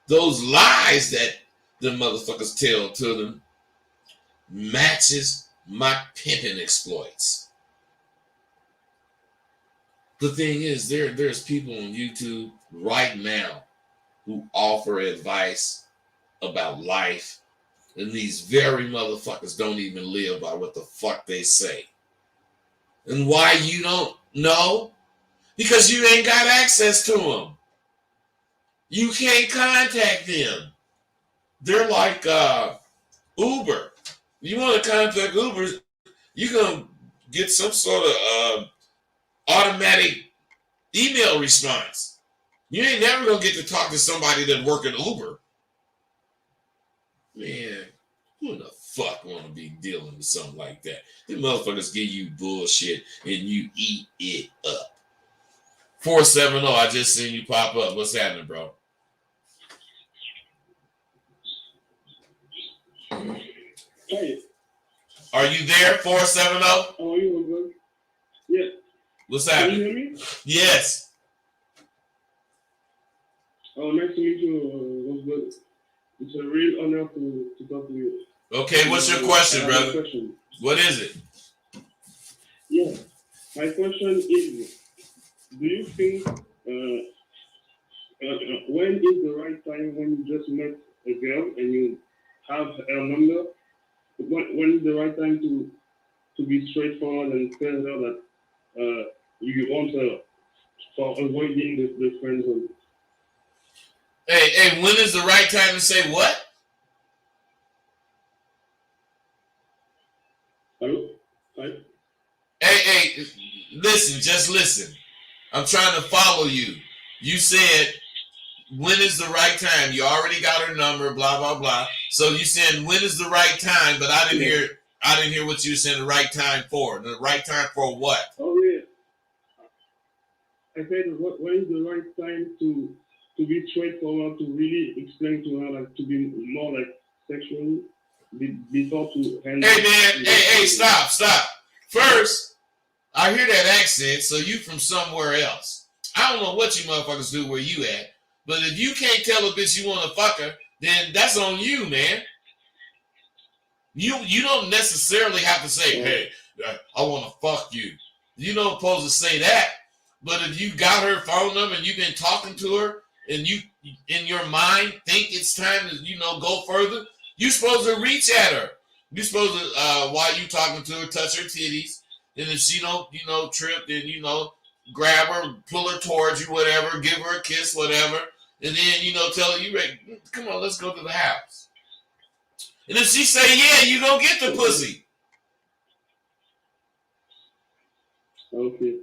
those lies that the motherfuckers tell to them matches my pimping exploits. The thing is, there's people on YouTube right now who offer advice about life, and these very motherfuckers don't even live by what the fuck they say. And why you don't know? Because you ain't got access to them. You can't contact them. They're like Uber. You want to contact Uber, you're going to get some sort of automatic email response. You ain't never gonna get to talk to somebody that work at Uber. Man, who in the fuck wanna be dealing with something like that? Them motherfuckers give you bullshit and you eat it up. 470, I just seen you pop up. What's happening, bro? Hey. Are you there, 470? Oh, you were good? Yeah. What's Can happening? you hear me? Yes. Oh, nice to meet you. What's good? It's a real honor to talk to you. Okay, what's your question, I have a brother? question. What is it? Yeah. My question is, do you think when is the right time when you just met a girl and you have her number? When is the right time to be straightforward and tell her that you want her for avoiding the friend zone? Hey, when is the right time to say what? Hello? Hi? Hey, listen, just listen. I'm trying to follow you. You said, when is the right time? You already got her number, blah, blah, blah. So you said, when is the right time? But I didn't hear I didn't hear what you said. The right time for. The right time for what? Oh yeah. I said, what is the right time to be straightforward, to really explain to her, like, to be more like sexual before to handle. Hey man, hey, stop. First, I hear that accent, so you from somewhere else. I don't know what you motherfuckers do where you at, but if you can't tell a bitch you want to fuck her, then that's on you, man. You don't necessarily have to say, hey, I want to fuck you. You don't supposed to say that. But if you got her phone number and you've been talking to her and you in your mind think it's time to, go further, you're supposed to reach at her. You're supposed to, while you talking to her, touch her titties. And if she don't, trip, then, grab her, pull her towards you, whatever, give her a kiss, whatever. And then, tell her, you ready, come on, let's go to the house. And if she say, yeah, you gonna get the pussy. Okay.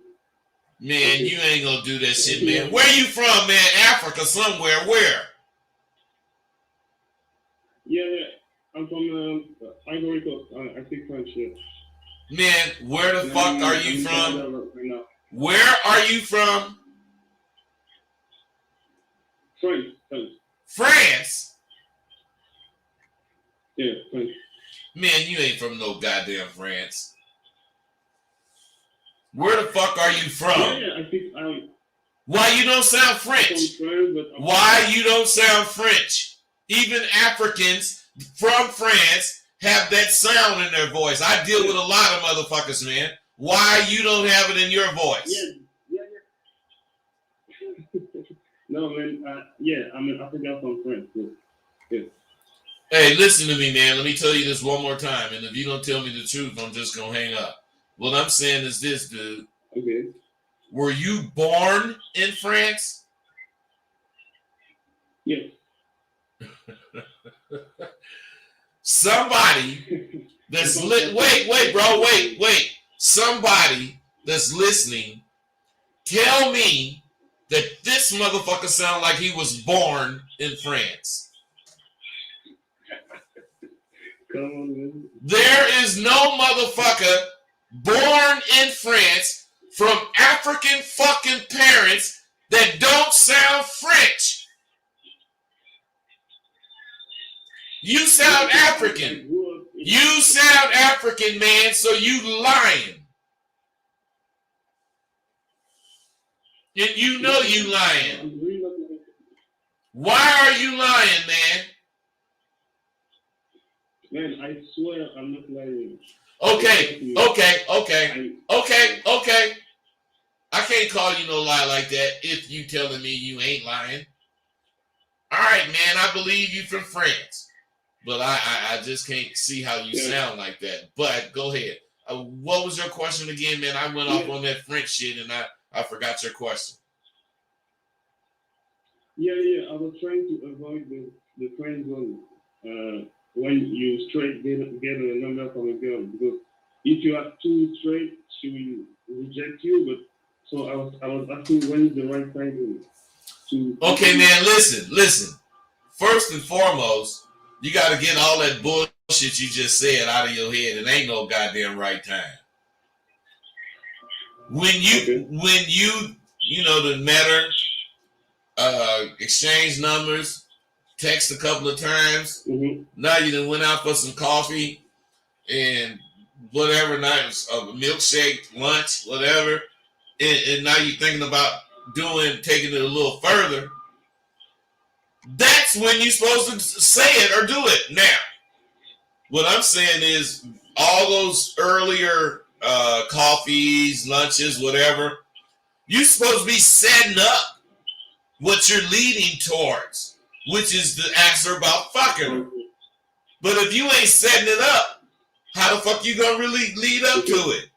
Man, you ain't gonna do that shit, man. Where you from, man? Africa somewhere. Where? Yeah. I'm from Ivory Coast. I speak French, yeah. Man, where the fuck are you from? Right now. Where are you from? France. France? Yeah, French. Man, you ain't from no goddamn France. Where the fuck are you from? Yeah, I think Why you don't sound French? Why you don't sound French? Even Africans from France have that sound in their voice. I deal with a lot of motherfuckers, man. Why you don't have it in your voice? Yeah. No, man. I'm an African from France. So, yeah. Hey, listen to me, man. Let me tell you this one more time. And if you don't tell me the truth, I'm just going to hang up. What I'm saying is this, dude. Okay. Were you born in France? Yes. Somebody that's wait, bro. Somebody that's listening, tell me that this motherfucker sound like he was born in France. Come on, man. There is no motherfucker born in France from African fucking parents that don't sound French. You sound African. You sound African, man, so you lying. And you know you lying. Why are you lying, man? Man, I swear I'm not lying. Okay. I can't call you no lie like that if you telling me you ain't lying. All right, man, I believe you from France. But I just can't see how you sound like that. But go ahead. What was your question again, man? I went off on that French shit and I forgot your question. Yeah. I was trying to avoid the friend zone when you straight get a number from a girl, because if you are too straight, she will reject you. But so I was asking when is the right time to. Okay, man. Listen. First and foremost, you got to get all that bullshit you just said out of your head. It ain't no goddamn right time. When you done met her, exchange numbers, text a couple of times. Mm-hmm. Now you done went out for some coffee and whatever, night, a milkshake, lunch, whatever. And now you're thinking about taking it a little further. That's when you're supposed to say it or do it. Now, what I'm saying is all those earlier coffees, lunches, whatever, you're supposed to be setting up what you're leading towards, which is to ask her about fucking her. But if you ain't setting it up, how the fuck you gonna really lead up to it?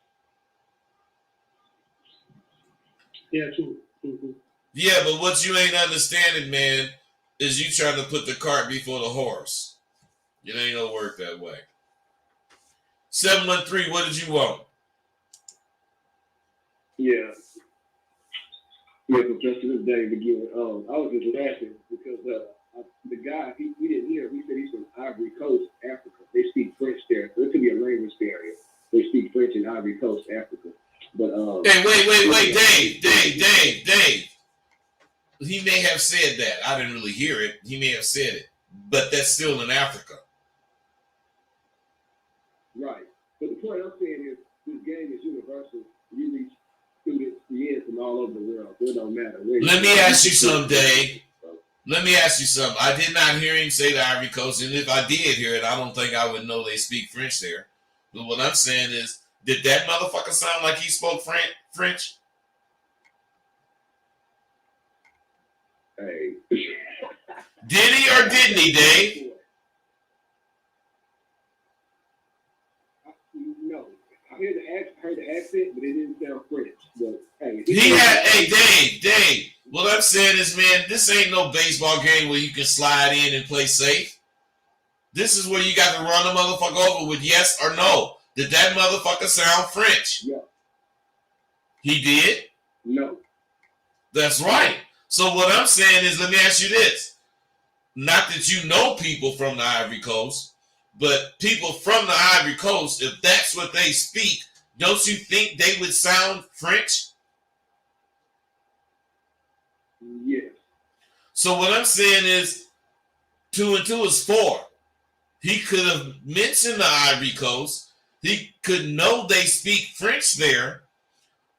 Yeah, true. Yeah, but what you ain't understanding, man, is you trying to put the cart before the horse. It ain't gonna work that way. 713, what did you want? Yeah, Professor, this is Dave again. I was just laughing because the guy, we didn't hear him. He said he's from Ivory Coast, Africa. They speak French there. So it could be a language barrier. They speak French in Ivory Coast, Africa. But Hey, wait, Dave. He may have said that. I didn't really hear it. He may have said it, but that's still in Africa. Right. But the point I'm saying is this game is universal. You reach students, kids from all over the world. So it don't matter. Let me ask you something, Dave. Let me ask you something. I did not hear him say the Ivory Coast, and if I did hear it, I don't think I would know they speak French there. But what I'm saying is, did that motherfucker sound like he spoke French? Hey. Did he or didn't he, Dave? No. I heard the accent, but it didn't sound French. But hey, Dave. What I'm saying is, man, this ain't no baseball game where you can slide in and play safe. This is where you got to run a motherfucker over with yes or no. Did that motherfucker sound French? Yeah. He did? No. That's right. So what I'm saying is, let me ask you this. Not that you know people from the Ivory Coast, but people from the Ivory Coast, if that's what they speak, don't you think they would sound French? Yes. So what I'm saying is 2 and 2 is 4. He could have mentioned the Ivory Coast. He could know they speak French there.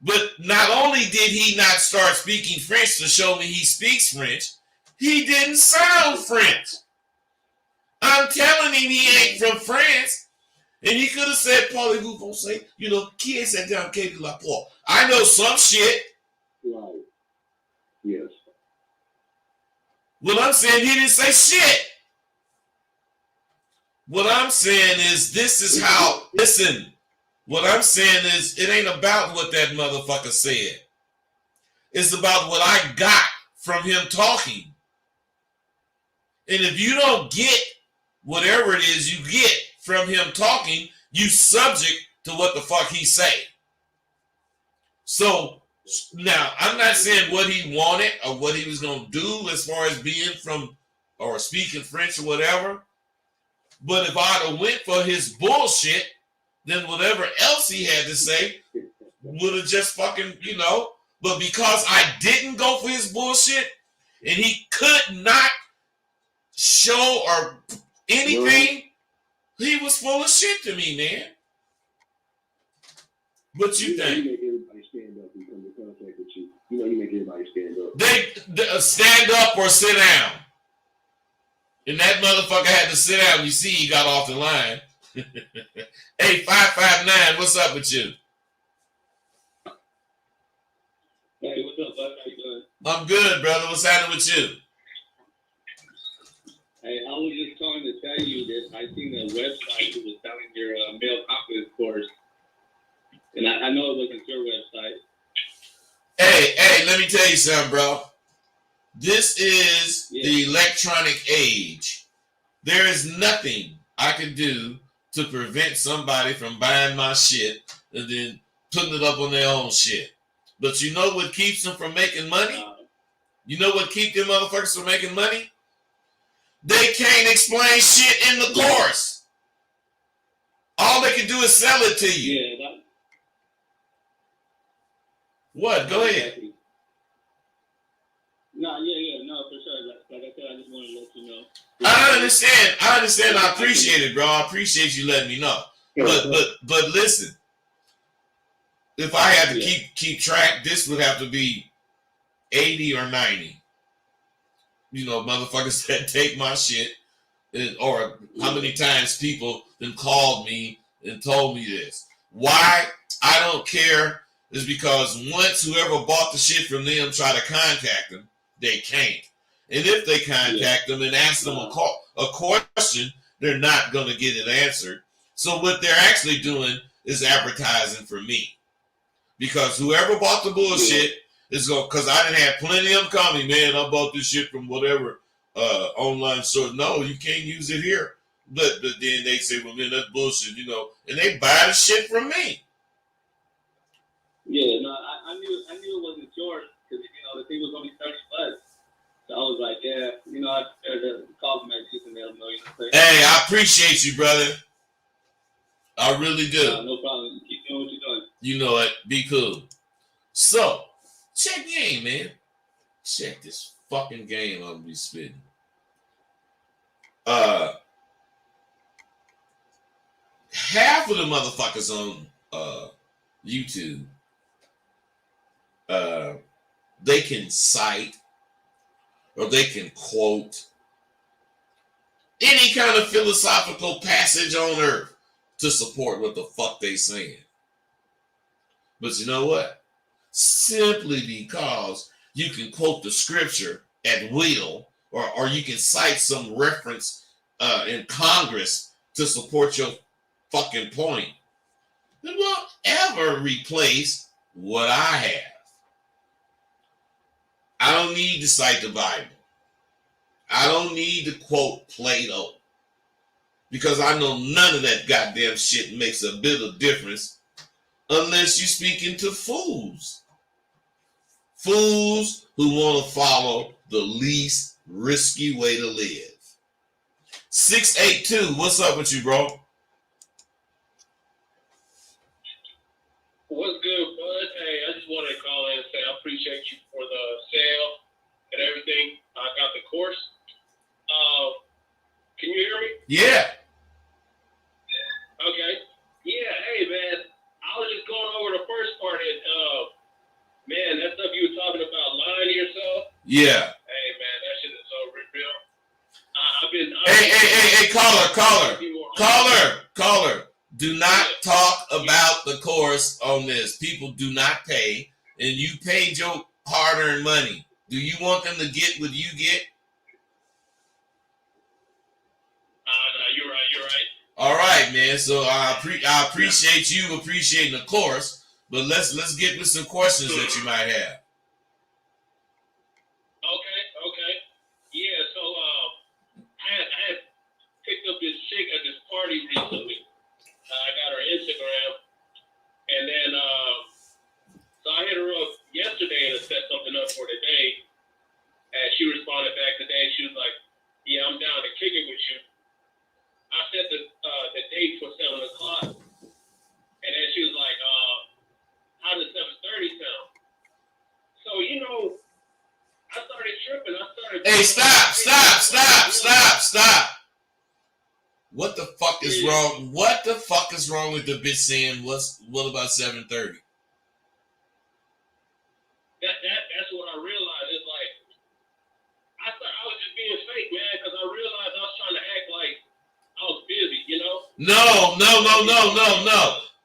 But not only did he not start speaking French to show me he speaks French, he didn't sound French. I'm telling him he ain't from France. And he could have said, Parlez-vous français? Qui est cet homme qui la porte? I know some shit. Right. Yes. What I'm saying, he didn't say shit. What I'm saying is, this is how, listen, what I'm saying is, it ain't about what that motherfucker said. It's about what I got from him talking. And if you don't get whatever it is you get from him talking, you subject to what the fuck he say. So, now, I'm not saying what he wanted or what he was going to do as far as being from or speaking French or whatever. But if I'd have went for his bullshit, then whatever else he had to say would have just fucking, But because I didn't go for his bullshit, and he could not show or anything, he was full of shit to me, man. What you think? You make everybody stand up and come in contact with you. You make everybody stand up. They stand up or sit down. And that motherfucker had to sit down. You see, he got off the line. Hey, 559, what's up with you? Hey, what's up, bud? How you doing? I'm good, brother. What's happening with you? Hey, I was just calling to tell you that I seen a website that was selling your male confidence course. And I know it wasn't your website. Hey, let me tell you something, bro. This is the electronic age. There is nothing I can do to prevent somebody from buying my shit and then putting it up on their own shit. But you know what keeps them from making money? You know what keeps them motherfuckers from making money? They can't explain shit in the course. All they can do is sell it to you. Yeah. What? Go ahead. Exactly. No, for sure. Like I said, I just wanted to let you know. I understand. I appreciate it, bro. I appreciate you letting me know. But listen, if I had to keep track, this would have to be 80 or 90. Motherfuckers that take my shit, or how many times people then called me and told me this. Why? I don't care. Is because once whoever bought the shit from them try to contact them, they can't. And if they contact them and ask them a question, they're not going to get it answered. So what they're actually doing is advertising for me. Because whoever bought the bullshit is going, because I didn't have plenty of them call me, man, I bought this shit from whatever online store. No, you can't use it here. But then they say, well, man, that's bullshit, and they buy the shit from me. Yeah, no, I knew it wasn't yours because the thing was only $30. So I was like, I figured Hey, I appreciate you, brother. I really do. No problem. Keep doing what you're doing. You know it. Be cool. So, check game, man. Check this fucking game I'm gonna be spitting. Half of the motherfuckers on YouTube, they can cite or they can quote any kind of philosophical passage on earth to support what the fuck they saying. But you know what? Simply because you can quote the scripture at will, or you can cite some reference in Congress to support your fucking point, it won't ever replace what I have. I don't need to cite the Bible. I don't need to quote Plato, because I know none of that goddamn shit makes a bit of difference unless you're speaking to fools. Fools who want to follow the least risky way to live. 682, what's up with you, bro? What's good, bud? Hey, I just wanted to call in and say I appreciate you for the sale and everything. I got the course. Can you hear me? Yeah. Okay. Yeah, hey, man. I was just going over the first part and, man, that stuff you were talking about, lying to yourself. Yeah. Hey, man, that shit is so real. Caller. Do not talk about the course on this. People do not pay, and you paid your hard-earned money. Do you want them to get what you get? No, you're right. All right, man. So I appreciate you appreciating the course, but let's get with some questions that you might have. Okay. Yeah, so I had picked up this chick at this party recently. I got her Instagram, and then so I hit her up yesterday to set something up for today, and she responded back today. She was like, "Yeah, I'm down to kick it with you." I set the date for 7 o'clock, and then she was like, "How does 7:30 sound?" So I started tripping. Hey, stop. What the fuck is wrong? What the fuck is wrong with the bitch saying what about 7:30? That's what I realized. It's like I thought I was just being fake, man, because I realized I was trying to act like I was busy, No.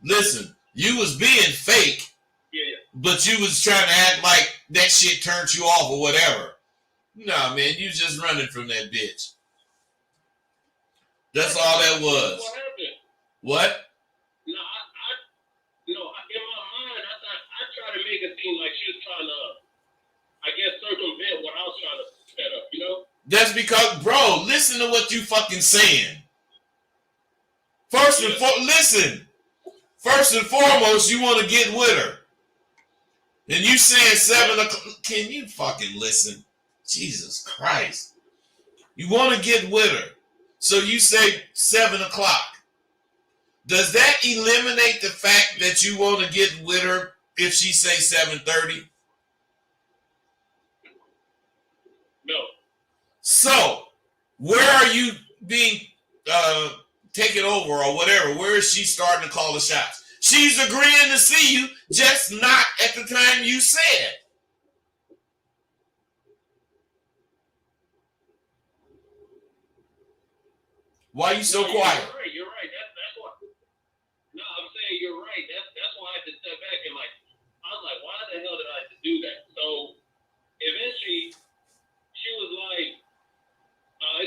Listen, you was being fake. Yeah. But you was trying to act like that shit turned you off or whatever. Nah, man, you just running from that bitch. That's all that was. What happened? What? No, in my mind, I tried to make it seem like she was trying to, I guess, circumvent what I was trying to set up, That's because, bro, listen to what you fucking saying. First and foremost, you want to get with her. And you saying 7 o'clock. Can you fucking listen? Jesus Christ. You want to get with her. So you say 7 o'clock. Does that eliminate the fact that you want to get with her if she say 7:30? No. So, where are you being taken over or whatever? Where is she starting to call the shots? She's agreeing to see you, just not at the time you said. Why are you so quiet? You're right. That's what. No, I'm saying you're right. That's why I had to step back and I was like, why the hell did I have to do that? So eventually, she was like,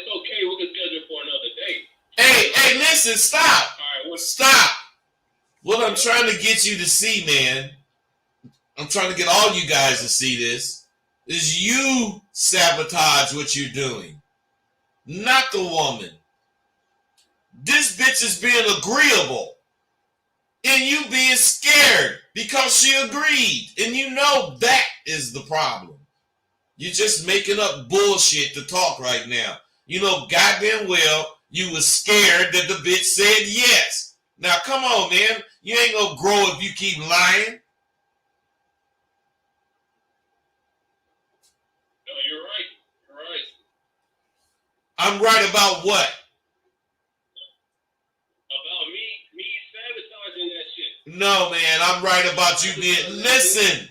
it's okay. We can schedule for another day. Hey, listen, stop. All right, Stop. What I'm trying to get you to see, man, I'm trying to get all you guys to see this, is you sabotage what you're doing, not the woman. This bitch is being agreeable, and you being scared because she agreed, and you know that is the problem. You're just making up bullshit to talk right now. You know goddamn well you was scared that the bitch said yes. Now, come on, man. You ain't gonna grow if you keep lying. No, you're right. You're right. I'm right about what? About me sabotaging that shit. No, man, I'm right about you being. Listen,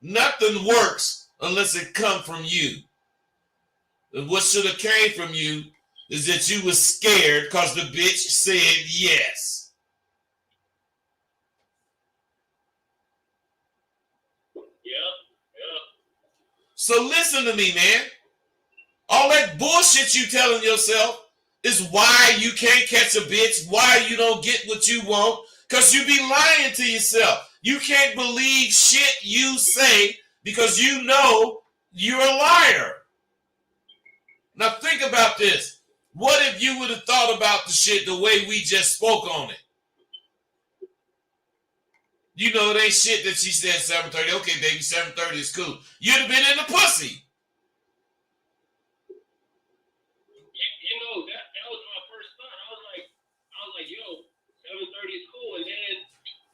nothing works unless it come from you. And what should have came from you is that you was scared because the bitch said yes. Yeah. So listen to me, man. All that bullshit you telling yourself is why you can't catch a bitch, why you don't get what you want, because you be lying to yourself. You can't believe shit you say because you know you're a liar. Now think about this. What if you would have thought about the shit the way we just spoke on it? You know, it ain't shit that she said 7:30. Okay, baby, 7:30 is cool. You'd have been in the pussy. You know, that was my first thought. I was like, yo, 7:30 is cool, and then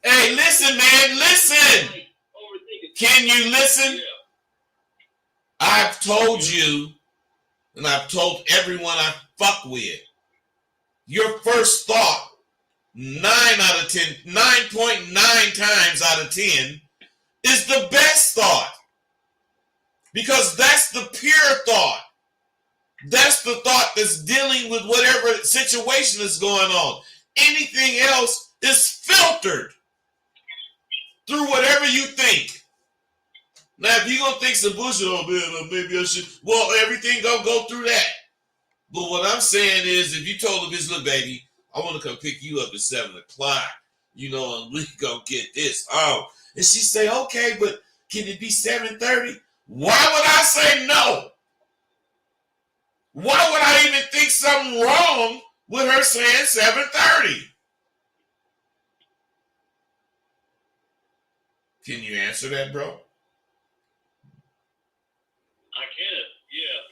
Hey, listen, man, listen. like overthinking. Can you listen? Yeah. I've told you, and I've told everyone I fuck with, your first thought, 9.9 times out of 10, is the best thought. Because that's the pure thought. That's the thought that's dealing with whatever situation is going on. Anything else is filtered through whatever you think. Now, if you're going to think some bullshit, oh man, maybe I should, well, everything going to go through that. But what I'm saying is, if you told the bitch, look, baby, I want to come pick you up at 7 o'clock, you know, and we going to get this. Oh, and she say, okay, but can it be 7:30? Why would I say no? Why would I even think something wrong with her saying 7:30? Can you answer that, bro? I can, yeah.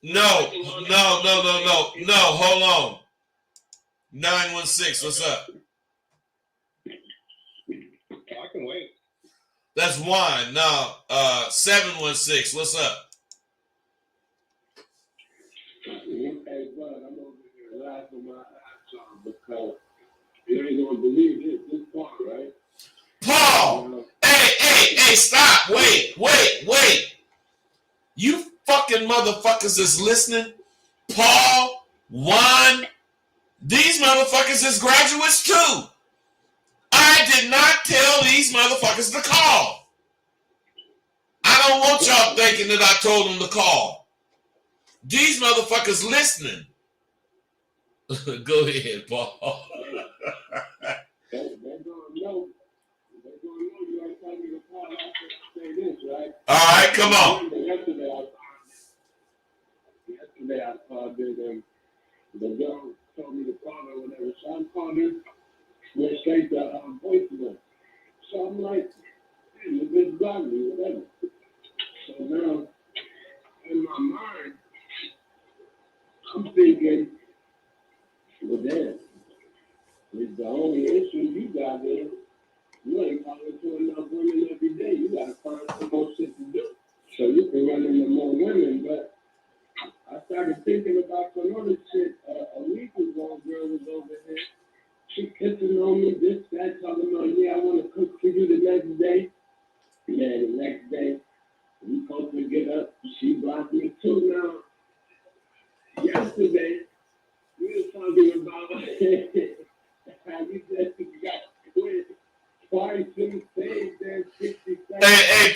No, hold on. 916, what's up? I can wait. That's one. No, 716, what's up? Hey, bud, I'm over here laughing my ass off because you ain't gonna believe this part, right? Paul! Hey, stop. Wait. You fucking motherfuckers is listening. Paul, Juan, these motherfuckers is graduates too. I did not tell these motherfuckers to call. I don't want y'all thinking that I told them to call. These motherfuckers listening. Go ahead, Paul. They're gonna know you ain't telling me to call after I say this, right? All right, come on. Yesterday I called her and the girl told me to call her whatever. So I called her, went straight to voicemail. So I'm like, hey, you bitch blocked me, whatever. So now, in my mind, I'm thinking, well, damn, it's the only issue you got there. You ain't calling to enough women every day. You got to find some more shit to do so you can run into more women. But I started thinking about some other shit. A week ago, a girl was over here. She kissing on me, this, that, talking about, yeah, I want to cook for you the next day. Yeah, the next day, we supposed to get up. She blocked me too. Now, yesterday, we were talking about how you said you got quit. Hey,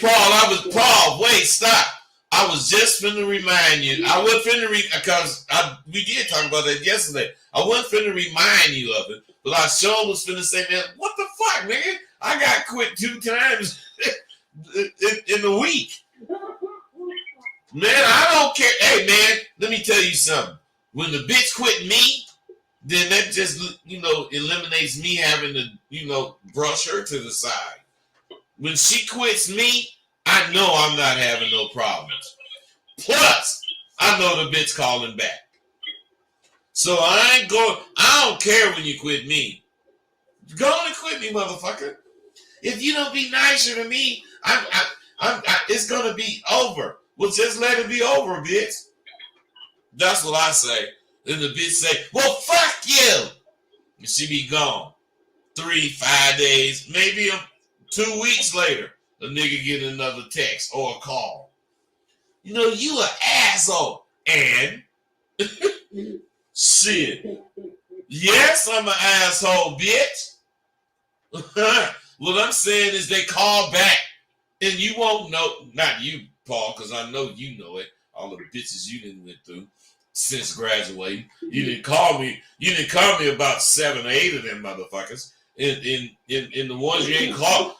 Paul, wait, stop. I was just finna remind you. I wasn't finna because we did talk about that yesterday. I wasn't finna remind you of it, but I sure was finna say, man, what the fuck, nigga? I got quit 2 times in a week. Man, I don't care. Hey, man, let me tell you something. When the bitch quit me, then that just, eliminates me having to, brush her to the side. When she quits me, I know I'm not having no problems. Plus, I know the bitch calling back. So I don't care when you quit me. Go on and quit me, motherfucker. If you don't be nicer to me, it's gonna be over. Well, just let it be over, bitch. That's what I say. Then the bitch say, well, fuck you. And she be gone. 3-5 days, maybe 2 weeks later, the nigga get another text or a call. You know, you an asshole. And shit. Yes, I'm an asshole, bitch. What I'm saying is they call back. And you won't know, not you, Paul, because I know you know it. All the bitches you didn't went through since graduating. You didn't call me about 7 or 8 of them motherfuckers. In the ones you ain't called,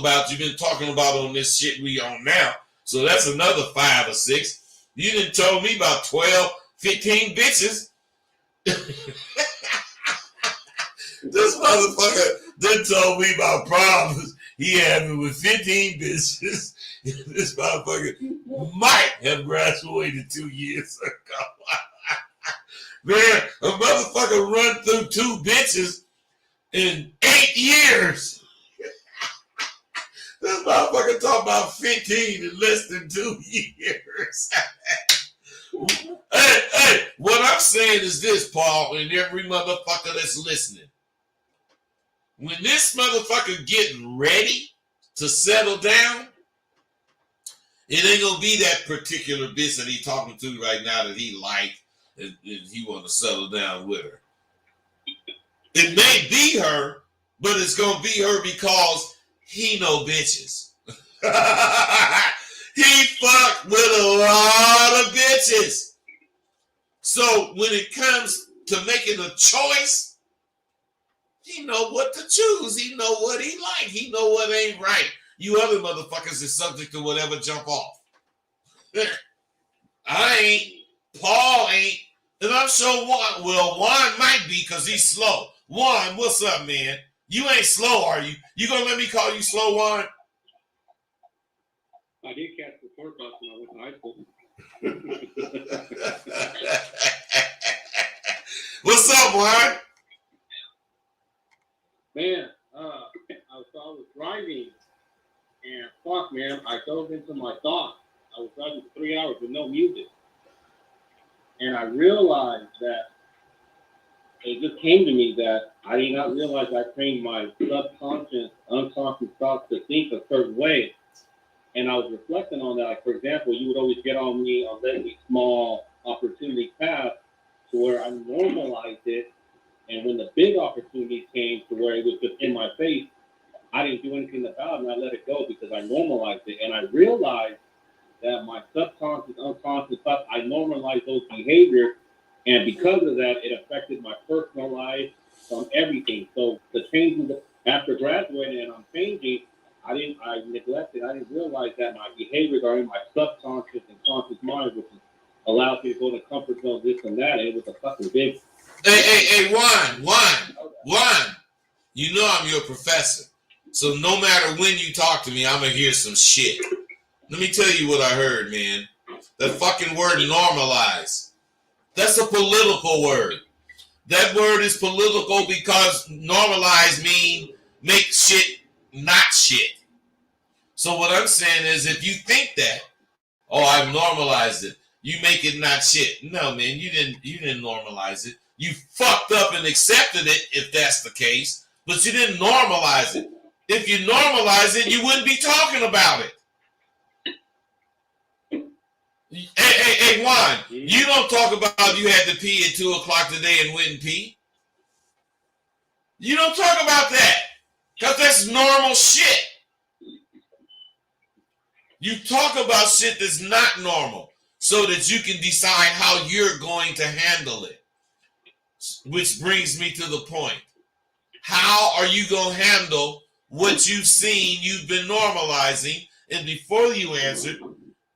about, you've been talking about on this shit we on now. So that's another 5 or 6. You didn't told me about 12, 15 bitches. This motherfucker then told me about problems he had with 15 bitches. This motherfucker might have graduated 2 years ago. Man, a motherfucker run through 2 bitches in 8 years. This motherfucker talking about 15 in less than 2 years. Hey, what I'm saying is this, Paul, and every motherfucker that's listening. When this motherfucker getting ready to settle down, it ain't gonna be that particular bitch that he talking to right now that he like and he want to settle down with her. It may be her, but it's gonna be her because he know bitches. He fucked with a lot of bitches. So when it comes to making a choice, he know what to choose. He know what he like. He know what ain't right. You other motherfuckers is subject to whatever jump off. I ain't. Paul ain't. And I'm sure Juan might be because he's slow. Juan, what's up, man? You ain't slow, are you? You gonna let me call you slow, Juan? I did catch the tour bus when I went to high school. What's up, Juan? Man, I was driving, and fuck, man, I dove into my thoughts. I was driving for 3 hours with no music, and I realized that it just came to me that I did not realize I trained my subconscious, unconscious thoughts to think a certain way. And I was reflecting on that. Like, for example, you would always get on me on letting me small opportunities pass to where I normalized it. And when the big opportunity came to where it was just in my face, I didn't do anything about it and I let it go because I normalized it. And I realized that my subconscious, unconscious thoughts, I normalized those behaviors. And because of that, it affected my personal life, everything. So the changes after graduating and I'm changing, I neglected, I didn't realize that my behaviors are in my subconscious and conscious mind, which allows me to go to comfort zone, this and that. And it was a fucking big. Hey, Juan, you know I'm your professor. So no matter when you talk to me, I'm going to hear some shit. Let me tell you what I heard, man. That fucking word normalize. That's a political word. That word is political because normalize means make shit not shit. So what I'm saying is if you think that, oh, I've normalized it, you make it not shit. No, man, you didn't normalize it. You fucked up and accepted it if that's the case, but you didn't normalize it. If you normalize it, you wouldn't be talking about it. Hey, Juan, you don't talk about you had to pee at 2 o'clock today and wouldn't pee. You don't talk about that because that's normal shit. You talk about shit that's not normal so that you can decide how you're going to handle it. Which brings me to the point. How are you going to handle what you've seen, you've been normalizing? And before you answer,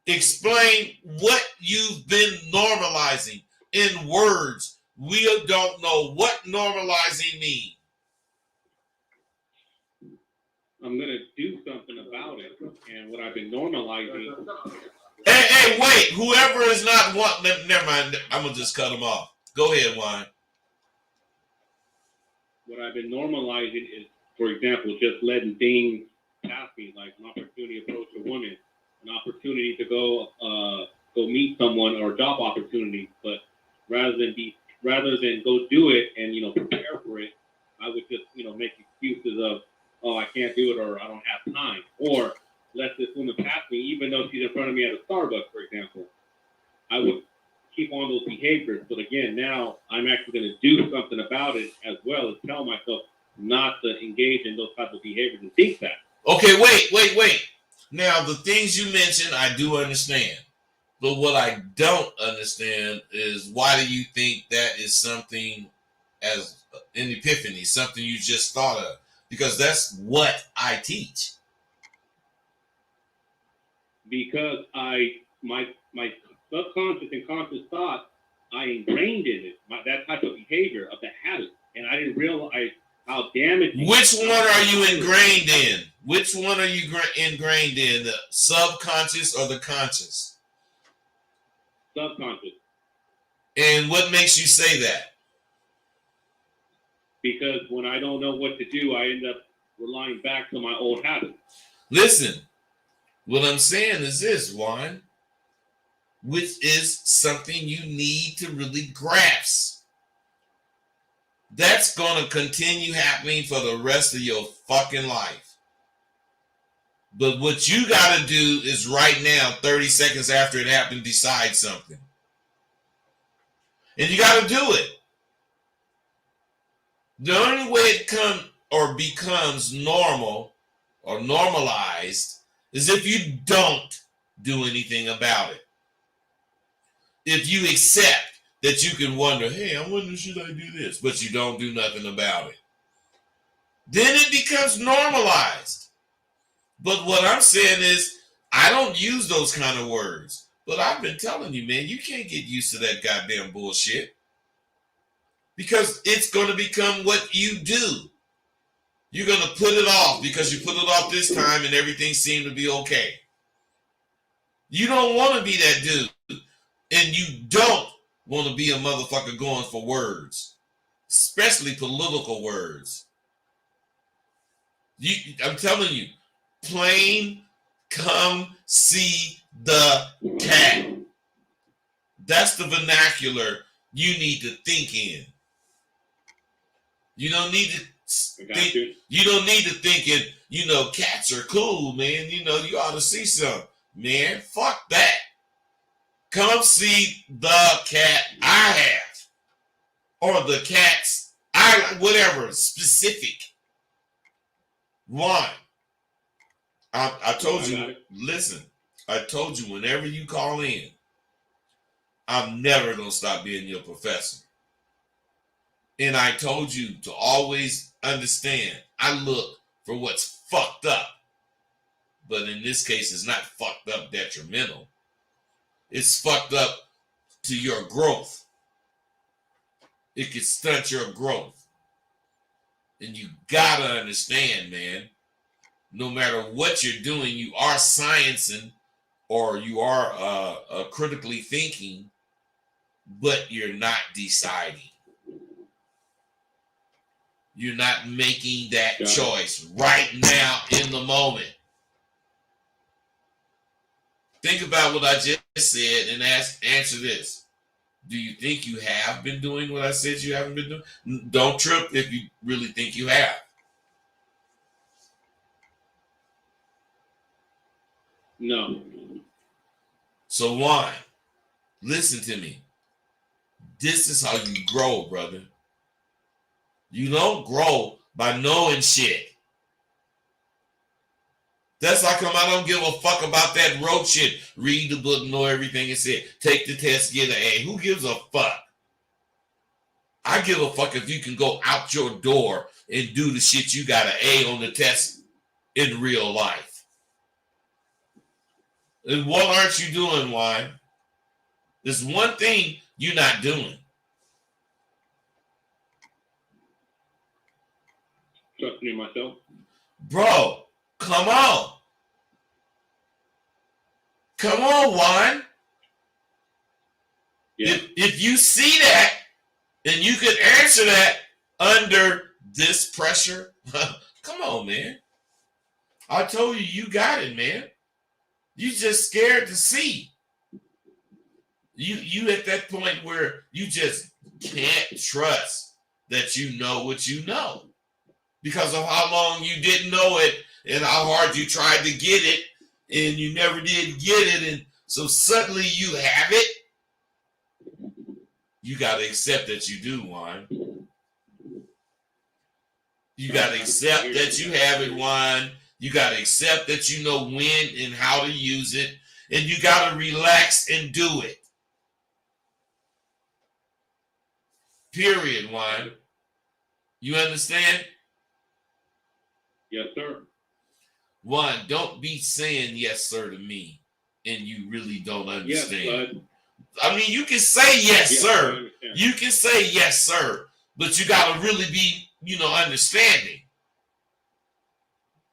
explain what you've been normalizing in words. We don't know what normalizing means. I'm going to do something about it. And what I've been normalizing. Hey, wait. Whoever is not wanting, never mind. I'm going to just cut them off. Go ahead, Juan. What I've been normalizing is, for example, just letting things pass me, like an opportunity to approach a woman, an opportunity to go meet someone, or a job opportunity. But rather than go do it and prepare for it, I would just make excuses of, oh, I can't do it, or I don't have time, or let this woman pass me, even though she's in front of me at a Starbucks, for example. I would keep on those behaviors. But again, now I'm actually going to do something about it, as well as tell myself not to engage in those types of behaviors and think that. Okay, wait. Now, the things you mentioned, I do understand. But what I don't understand is, why do you think that is something as an epiphany, something you just thought of? Because that's what I teach. Because my subconscious and conscious thoughts, I ingrained in it, that type of behavior, of the habit, and I didn't realize how damaging. Which one are you ingrained in? Which one are you ingrained in? The subconscious or the conscious? Subconscious. And what makes you say that? Because when I don't know what to do, I end up relying back to my old habits. Listen, what I'm saying is this, Juan, which is something you need to really grasp. That's going to continue happening for the rest of your fucking life. But what you got to do is right now, 30 seconds after it happened, decide something. And you got to do it. The only way it becomes normal or normalized is if you don't do anything about it. If you accept that you can wonder, hey, I wonder, should I do this? But you don't do nothing about it. Then it becomes normalized. But what I'm saying is, I don't use those kind of words. But I've been telling you, man, you can't get used to that goddamn bullshit. Because it's going to become what you do. You're going to put it off because you put it off this time and everything seemed to be okay. You don't want to be that dude. And you don't want to be a motherfucker going for words. Especially political words. I'm telling you, plain come see the cat. That's the vernacular you need to think in. You don't need to think, you don't need to think it, cats are cool, man. You ought to see some. Man, fuck that. Come see the cat I have. Or the cats whatever, specific. One. I told you, listen, I told you whenever you call in, I'm never going to stop being your professor. And I told you to always understand, I look for what's fucked up. But in this case, it's not fucked up detrimental. It's fucked up to your growth. It can stunt your growth. And you gotta understand, man, no matter what you're doing, you are sciencing or you are critically thinking, but you're not deciding. You're not making that choice right now in the moment. Think about what I just said and answer this. Do you think you have been doing what I said you haven't been doing? Don't trip if you really think you have. No. So why? Listen to me. This is how you grow, brother. You don't grow by knowing shit. That's how come I don't give a fuck about that rote shit. Read the book, know everything it said. Take the test, get an A. Who gives a fuck? I give a fuck if you can go out your door and do the shit you got an A on the test in real life. And what aren't you doing, Juan? There's one thing you're not doing. Trusting in myself. Bro, come on. Come on, Juan. Yeah. If you see that, And you could answer that under this pressure. Come on, man. I told you, you got it, man. You just scared to see. You at that point where you just can't trust that you know what you know because of how long you didn't know it and how hard you tried to get it and you never did get it, and so suddenly you have it. You got to accept that you do, Juan. You got to accept that you have it, Juan. You got to accept that you know when and how to use it, and you got to relax and do it. Period, Juan. You understand? Yes, sir. Juan, don't be saying yes, sir, to me, and you really don't understand. Yes, bud. I mean, you can say yes, Yes, sir. You can say yes, sir, but you got to really be, understanding.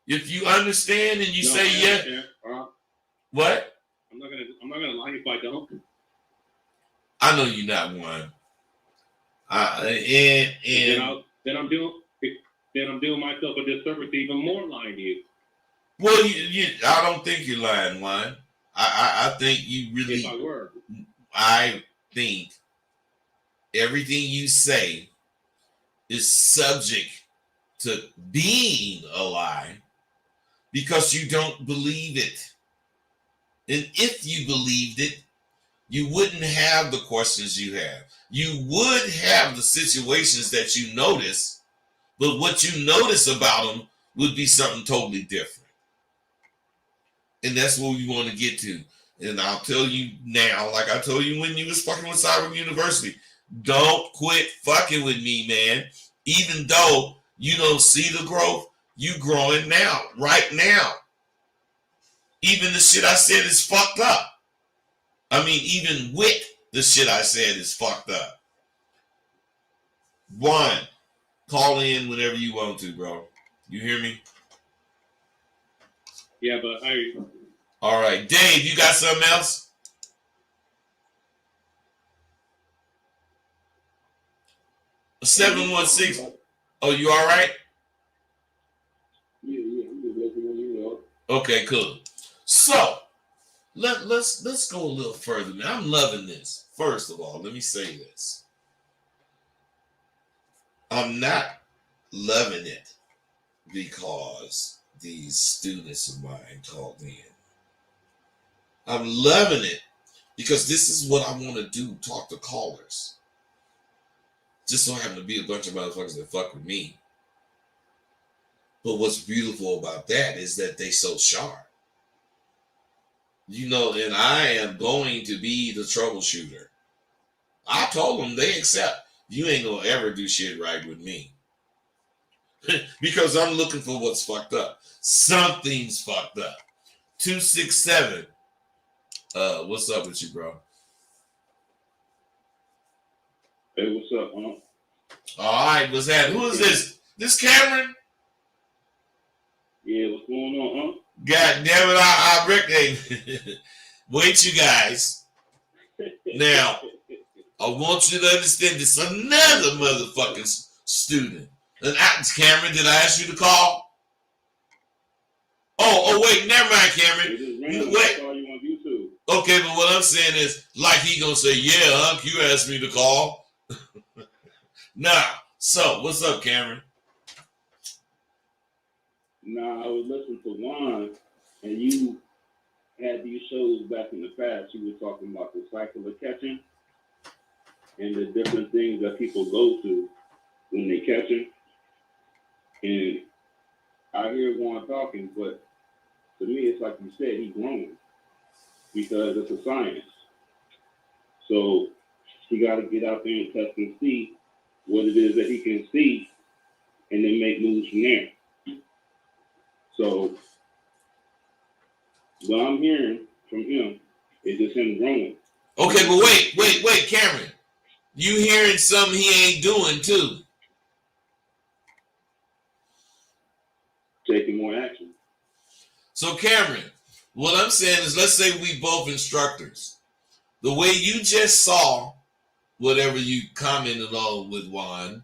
If you understand and you say yes, what? I'm not gonna lie if I don't. I know you're not one. Then I'm doing myself a disservice to even more lying to you. Well, I don't think you're lying, Juan. I think you really. If I were. I think everything you say is subject to being a lie because you don't believe it. And if you believed it, you wouldn't have the questions you have. You would have the situations that you notice, but what you notice about them would be something totally different. And that's what we want to get to. And I'll tell you now, like I told you when you was fucking with Cyber University, don't quit fucking with me, man. Even though you don't see the growth, you growing now, right now. Even the shit I said is fucked up. I mean, even with the shit I said is fucked up. One, call in whenever you want to, bro. You hear me? Yeah, but All right, Dave, you got something else? A 716. Oh, you all right? Yeah, I'm just listening, Okay, cool. So let's go a little further, man. I'm loving this. First of all, let me say this. I'm not loving it because these students of mine called in. I'm loving it because this is what I want to do, talk to callers. Just so happen to be a bunch of motherfuckers that fuck with me. But what's beautiful about that is that they so sharp. And I am going to be the troubleshooter. I told them they accept. You ain't gonna ever do shit right with me. Because I'm looking for what's fucked up. Something's fucked up. 267. What's up with you, bro? hey, what's up, huh? All right, what's that? Who is this? This Cameron? Yeah, what's going on, huh? God damn it, I reckon. Wait, you guys. Now, I want you to understand this. Another motherfucking student. And Cameron, did I ask you to call? Oh, wait, never mind, Cameron. Wait. Okay, but what I'm saying is, like he gonna say, yeah, Hunk, you asked me to call. Nah. So, what's up, Cameron? Nah, I was listening to Juan, and you had these shows back in the past. You were talking about the cycle of catching and the different things that people go through when they catch him. And I hear Juan talking, but to me, it's like you said, he's growing because it's a science. So he got to get out there and test and see what it is that he can see and then make moves from there. So what I'm hearing from him is just him growing. Okay, but wait, Cameron. You hearing something he ain't doing too. Taking more action. So Cameron, what I'm saying is let's say we both instructors. The way you just saw whatever you commented on with Juan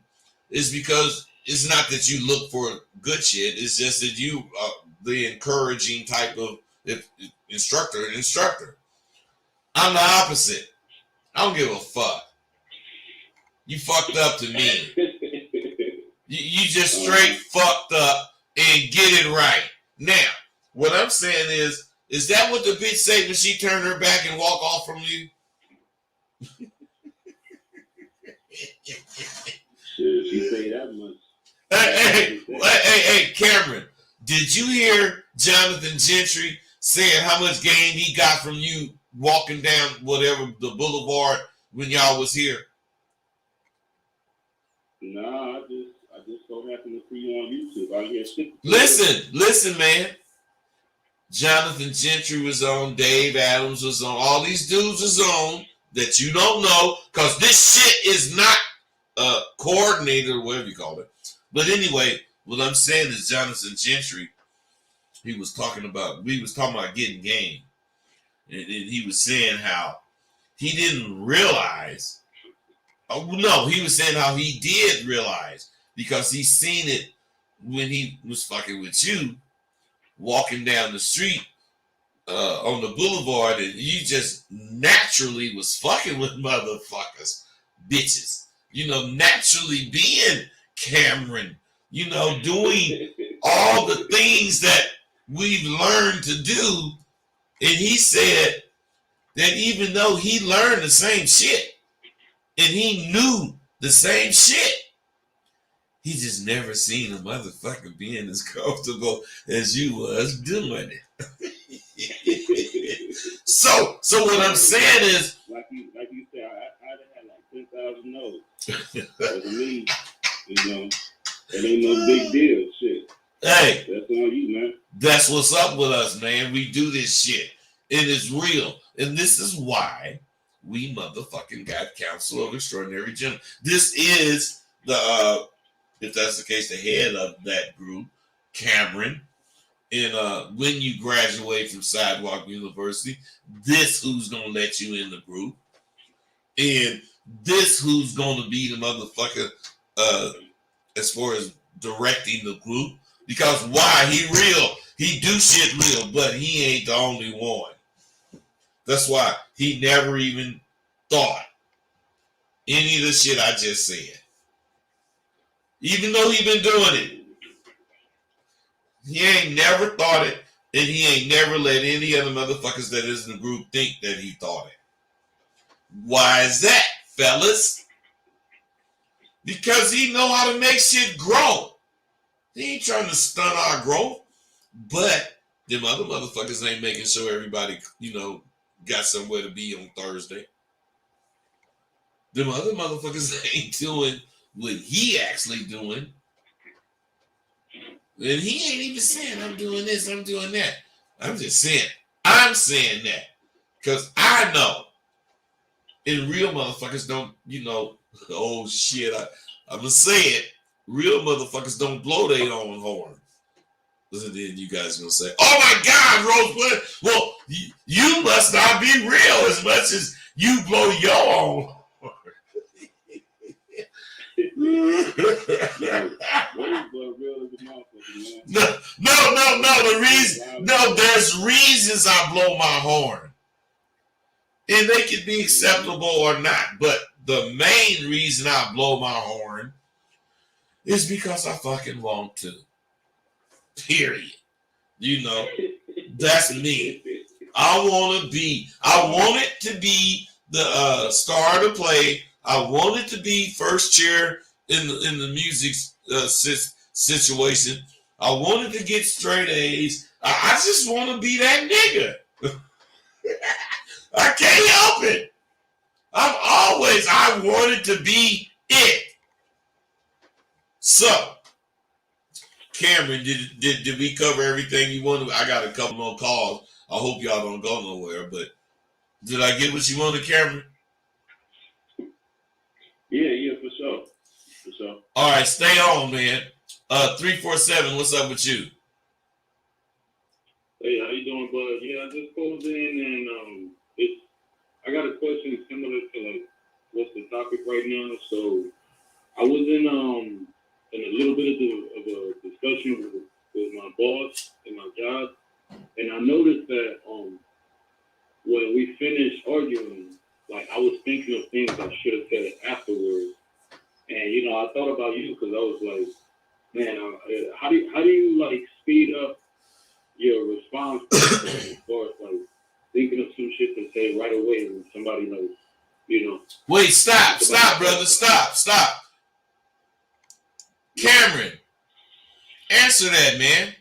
is because it's not that you look for good shit. It's just that you are the encouraging type of instructor. I'm the opposite. I don't give a fuck. You fucked up to me. You just straight fucked up and get it right. Now, what I'm saying is that what the bitch say when she turned her back and walk off from you? Shit, she say that much. Hey, Cameron, did you hear Jonathan Gentry saying how much game he got from you walking down whatever the boulevard when y'all was here? Nah, I just so happened to see you on YouTube. I hear shit. Listen, man. Jonathan Gentry was on, Dave Adams was on, all these dudes was on that you don't know, because this shit is not coordinated or whatever you call it. But anyway, what I'm saying is Jonathan Gentry, we was talking about getting game. And he was saying how he didn't realize. Oh, no, he was saying how he did realize because he seen it when he was fucking with you, walking down the street on the boulevard, and you just naturally was fucking with motherfuckers, bitches. You know, naturally being Cameron, you know, doing all the things that we've learned to do. And he said that even though he learned the same shit and he knew the same shit, he just never seen a motherfucker being as comfortable as you was doing it. So what I'm saying is, like you said, I'd have had like 10,000 no's. For me, you know, it ain't no big deal. Shit. Hey, that's on you, man. That's what's up with us, man. We do this shit. It is real. And this is why we motherfucking got Council of Extraordinary Gentlemen. This is the, if that's the case, the head of that group, Cameron. And when you graduate from Sidewalk University, this who's going to let you in the group. And this who's going to be the motherfucker as far as directing the group. Because why? He real. He do shit real, but he ain't the only one. That's why he never even thought any of the shit I just said. Even though he been doing it. He ain't never thought it, and he ain't never let any other motherfuckers that is in the group think that he thought it. Why is that, fellas? Because he know how to make shit grow. He ain't trying to stunt our growth, but them other motherfuckers ain't making sure everybody, you know, got somewhere to be on Thursday. Them other motherfuckers ain't doing what he actually doing. And he ain't even saying, I'm doing this, I'm doing that. I'm just saying, I'm saying that. Because I know. And real motherfuckers don't, you know, oh shit, I'm going to say it. Real motherfuckers don't blow their own horn. And then you guys going to say, oh my God, Rosebud, well, you must not be real as much as you blow your own horn. No, there's reasons I blow my horn. And they can be acceptable or not. But the main reason I blow my horn is because I fucking want to. Period. You know, that's me. I want it to be the star to play. I want it to be first chair in the music situation. I wanted to get straight A's. I just want to be that nigga. I can't help it. I wanted to be it. So, Cameron, did we cover everything you wanted? I got a couple more calls. I hope y'all don't go nowhere, but did I get what you wanted, Cameron? Yeah, for sure. For sure. All right, stay on, man. 347, what's up with you? Hey, how you doing, bud? Yeah, I just called in and I got a question similar to like what's the topic right now. So I was in a little bit of a discussion with my boss in my job, and I noticed that when we finished arguing, like I was thinking of things I should have said afterwards, and you know I thought about you because I was like, man, how do you like speed up your response as far as like thinking of some shit to say right away when somebody knows, you know. Wait, stop, brother, stop. Cameron, answer that, man.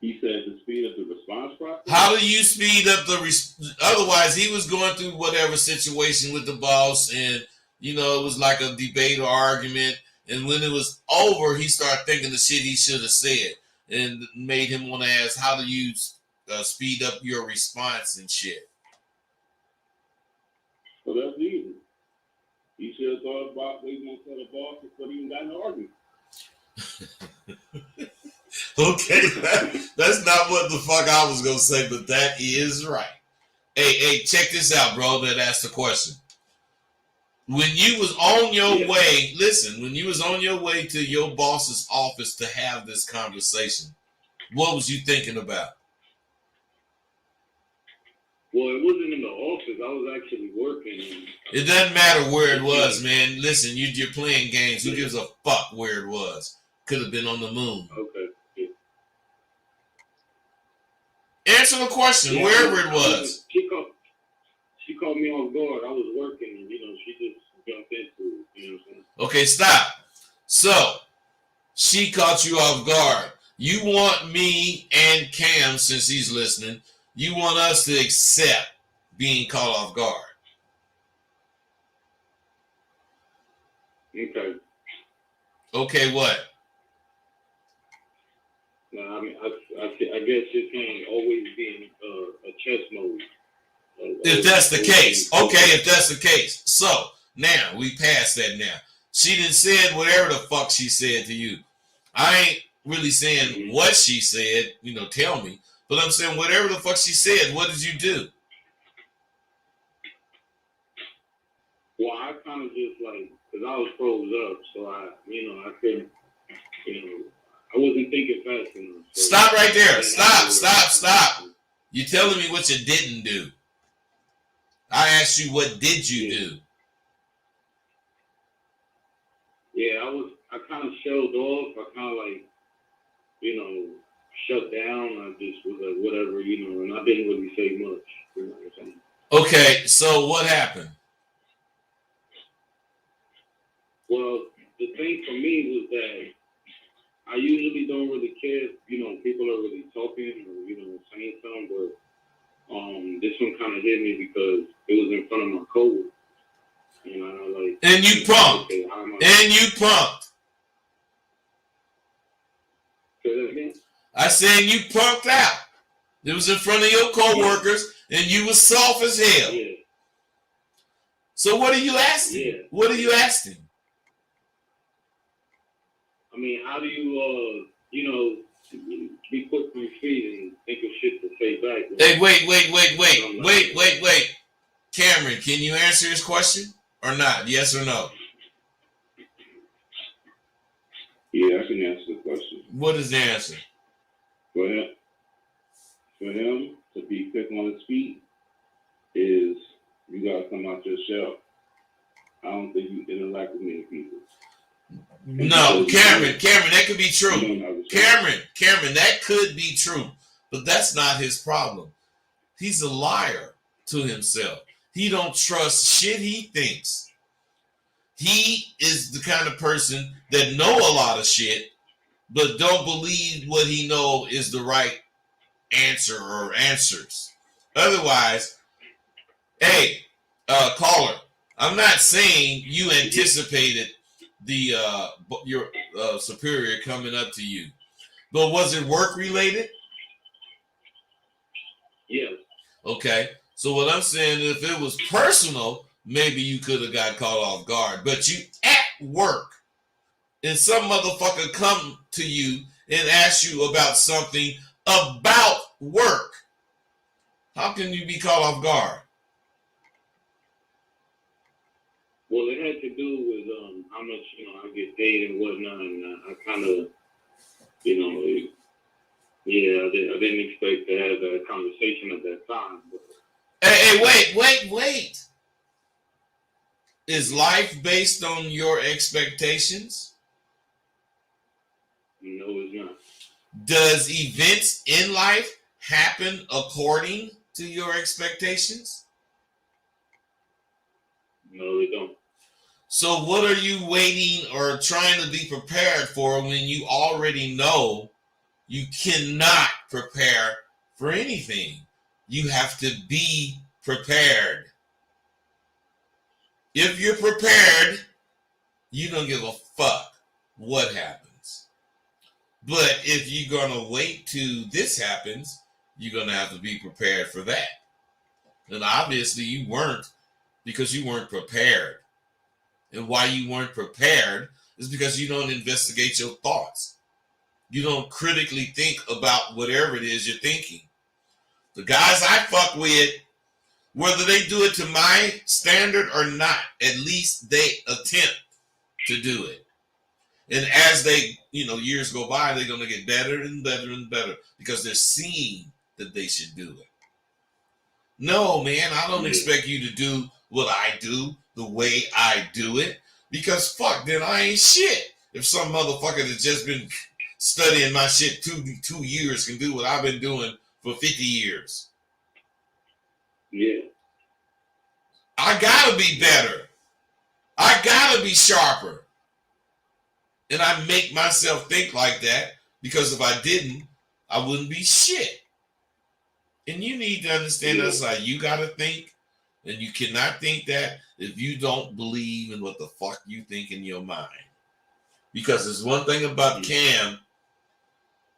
He said to speed up the response process. How do you speed up otherwise he was going through whatever situation with the boss, and you know it was like a debate or argument, and when it was over he started thinking the shit he should have said, and made him want to ask, how do you speed up your response and shit? So that's easy. He should have thought about what he was going to tell the boss before he even got in the argument. Okay, that's not what the fuck I was gonna say, but that is right. Hey, check this out, bro. That asked the question. When you was on your way, listen, when you was on your way to your boss's office to have this conversation, what was you thinking about? Well, it wasn't in the office. I was actually working. It doesn't matter where it was, man. Listen, you're playing games. Who gives a fuck where it was? Could have been on the moon. Okay. Answer the question, wherever it was. She called me off guard. I was working, and you know, she just jumped into it. You know what I'm saying? Okay, stop. So, she caught you off guard. You want me and Cam, since he's listening, you want us to accept being caught off guard. Okay. Okay, what? No, I mean, I guess you're saying always being a chess mode. If that's the case. Okay, if that's the case. So, now, we passed that now. She done said whatever the fuck she said to you. I ain't really saying what she said, you know, tell me. But I'm saying whatever the fuck she said, what did you do? Well, I kind of just like, because I was froze up, so I couldn't, I wasn't thinking fast enough. So Stop right there. Stop. You're telling me what you didn't do. I asked you, what did you do? Yeah, I kind of shelled off. I kind of like, shut down. I just was like, whatever, and I didn't really say much. You know what I'm saying? Okay, so what happened? Well, the thing for me was that I usually don't really care, people are really talking or, saying something, but this one kind of hit me because it was in front of my coworker. And you punked. Okay, Say that again? I said you punked out. It was in front of your coworkers, and you was soft as hell. Yeah. So what are you asking? Yeah. What are you asking? I mean, how do you, be quick on your feet and think of shit to say back? Hey, wait. Cameron, can you answer his question or not? Yes or no? Yeah, I can answer the question. What is the answer? For him to be quick on his feet is you gotta come out your shell. I don't think you interact with many people. No, Cameron, that could be true. Cameron, that could be true, but that's not his problem. He's a liar to himself. He don't trust shit he thinks. He is the kind of person that know a lot of shit, but don't believe what he know is the right answer or answers. Otherwise, hey, caller, I'm not saying you anticipated your superior coming up to you, but was it work related? Yeah. Okay, so what I'm saying, if it was personal, maybe you could have got caught off guard. But you at work, and some motherfucker come to you and ask you about something about work. How can you be caught off guard? Well, it had to do with how much I get paid and whatnot, and I kind of I didn't expect to have that conversation at that time. But Hey, wait. Is life based on your expectations? no, it's not. Does events in life happen according to your expectations? No, they don't. So what are you waiting or trying to be prepared for when you already know you cannot prepare for anything? You have to be prepared. If you're prepared, you don't give a fuck what happens. But if you're going to wait till this happens, you're going to have to be prepared for that. And obviously you weren't, because you weren't prepared. And why you weren't prepared is because you don't investigate your thoughts. You don't critically think about whatever it is you're thinking. The guys I fuck with, whether they do it to my standard or not, at least they attempt to do it. And as they, years go by, they're going to get better and better and better because they're seeing that they should do it. No, man, I don't expect you to do what I do the way I do it, because fuck, then I ain't shit. If some motherfucker that's just been studying my shit 2 years can do what I've been doing for 50 years. Yeah. I gotta be better. I gotta be sharper. And I make myself think like that, because if I didn't, I wouldn't be shit. And you need to understand that's how you gotta think. And you cannot think that if you don't believe in what the fuck you think in your mind. Because there's one thing about Cam,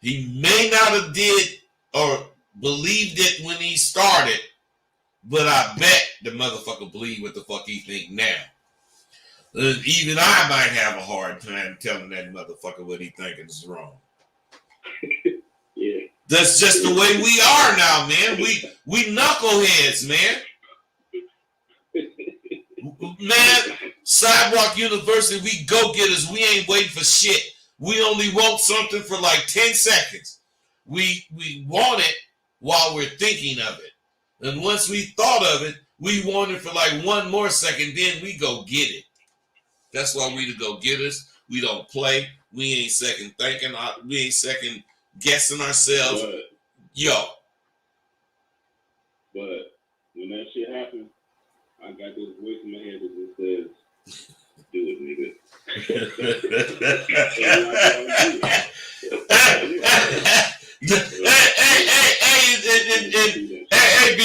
he may not have did or believed it when he started, but I bet the motherfucker believe what the fuck he think now. Even I might have a hard time telling that motherfucker what he thinking is wrong. Yeah. That's just the way we are now, man. We knuckleheads, man. Man, Sidewalk University, we go-getters. We ain't waiting for shit. We only want something for like 10 seconds. We want it while we're thinking of it. And once we thought of it, we want it for like 1 more second, then we go get it. That's why we the go-getters. We don't play. We ain't second thinking. We ain't second guessing ourselves. But when that shit happens, I got this voice in my head that just says, do it, nigga. Hey,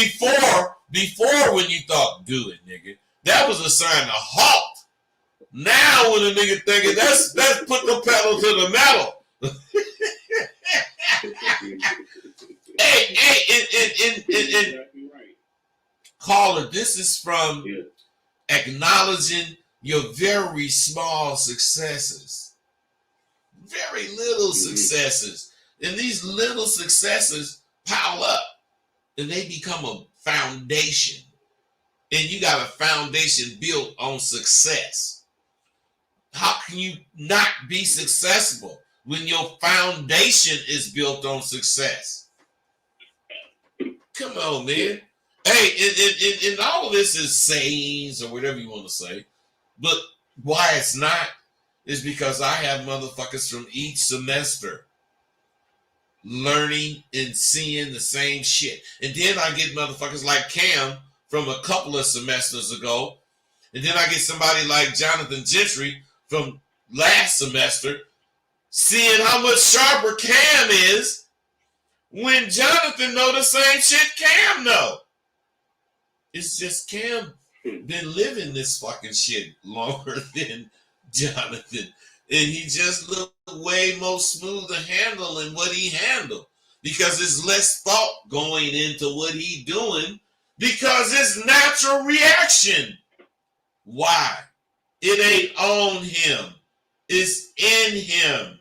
before when you thought, do it, nigga, that was a sign to halt. Now when a nigga thinking, that's put the pedal to the metal. Exactly right. Caller, this is from acknowledging your very small successes. Very little successes. And these little successes pile up and they become a foundation. And you got a foundation built on success. How can you not be successful when your foundation is built on success? Come on, man. Hey, and all of this is sayings or whatever you want to say. But why it's not is because I have motherfuckers from each semester learning and seeing the same shit. And then I get motherfuckers like Cam from a couple of semesters ago. And then I get somebody like Jonathan Gentry from last semester seeing how much sharper Cam is when Jonathan know the same shit Cam know. It's just Cam been living this fucking shit longer than Jonathan. And he just looked way more smooth to handle in what he handled. Because there's less thought going into what he doing. Because it's natural reaction. Why? It ain't on him. It's in him.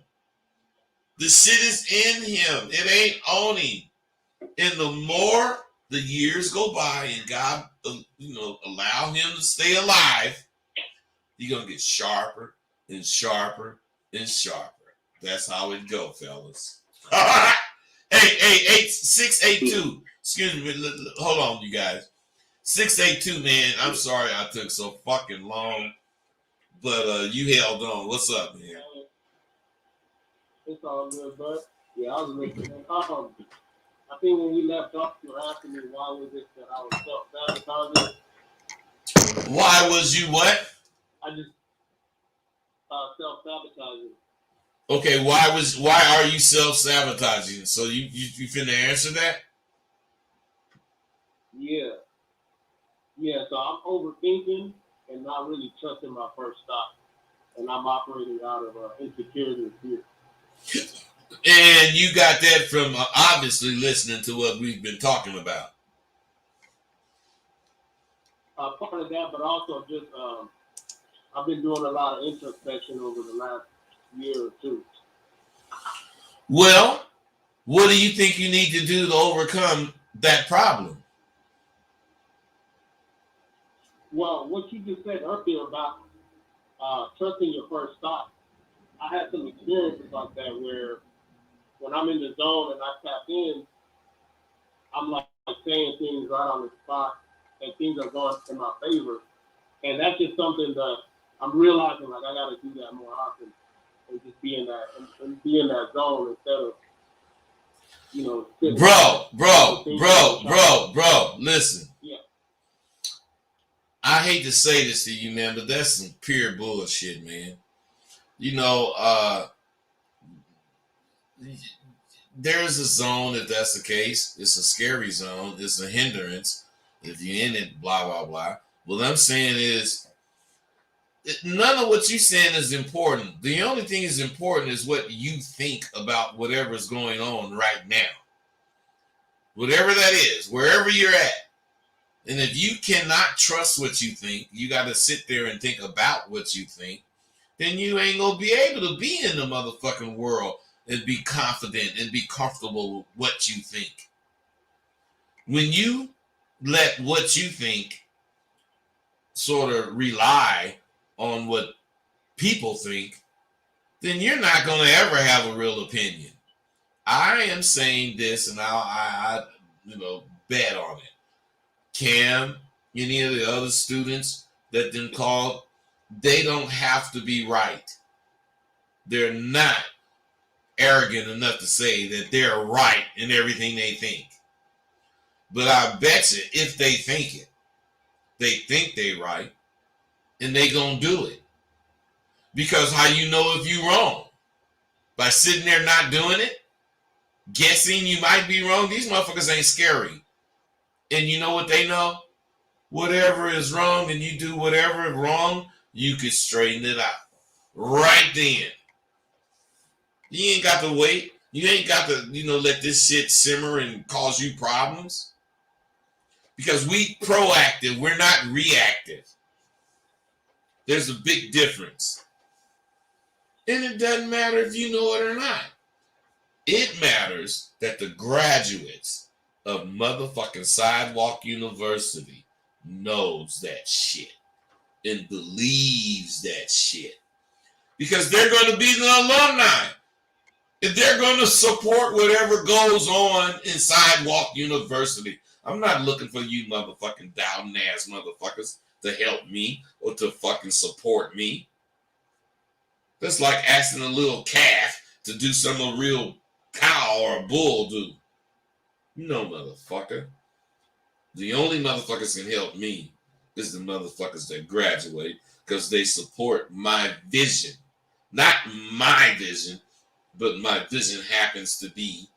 The shit is in him. It ain't on him. And the more the years go by and God, allow him to stay alive, You're going to get sharper and sharper and sharper. That's how it go, fellas. Hey, 682. Excuse me. Hold on, you guys. 682, man. I'm sorry I took so fucking long. But you held on. What's up, man? It's all good, bud. Yeah, I was listening. I think when we left off, you were asking me why was it that I was self-sabotaging. Why was you what? I just self-sabotaging. Okay, why are you self-sabotaging? So you finna answer that? Yeah. Yeah, so I'm overthinking and not really trusting my first stop. And I'm operating out of insecurity and fear. And you got that from obviously listening to what we've been talking about. Part of that, but also just I've been doing a lot of introspection over the last year or two. Well, what do you think you need to do to overcome that problem? Well, what you just said earlier about trusting your first stop, I had some experiences like that where when I'm in the zone and I tap in, I'm like saying things right on the spot and things are going in my favor. And that's just something that I'm realizing like I got to do that more often and just be in that zone instead of, you know. Bro, listen. Yeah. I hate to say this to you, man, but that's some pure bullshit, man. You know, there's a zone if that's the case. It's a scary zone. It's a hindrance. If you're in it, blah, blah, blah. What I'm saying is none of what you're saying is important. The only thing is important is what you think about whatever's going on right now. Whatever that is, wherever you're at. And if you cannot trust what you think, you got to sit there and think about what you think, then you ain't going to be able to be in the motherfucking world and be confident and be comfortable with what you think. When you let what you think sort of rely on what people think, then you're not going to ever have a real opinion. I am saying this, and I bet on it. Cam, any of the other students that then called, they don't have to be right. They're not arrogant enough to say that they're right in everything they think. But I bet you if they think it, they think they right, and they gonna do it. Because how you know if you wrong? By sitting there not doing it? Guessing you might be wrong? These motherfuckers ain't scary. And you know what they know? Whatever is wrong and you do whatever is wrong, you can straighten it out. Right then. You ain't got to wait. You ain't got to, let this shit simmer and cause you problems. Because we proactive, we're not reactive. There's a big difference. And it doesn't matter if you know it or not. It matters that the graduates of motherfucking Sidewalk University knows that shit and believes that shit. Because they're going to be the alumni. And they're going to support whatever goes on in Sidewalk University. I'm not looking for you motherfucking doubting ass motherfuckers to help me or to fucking support me. That's like asking a little calf to do something a real cow or a bull do. No, motherfucker. The only motherfuckers can help me is the motherfuckers that graduate because they support my vision. Not my vision, but my vision happens to be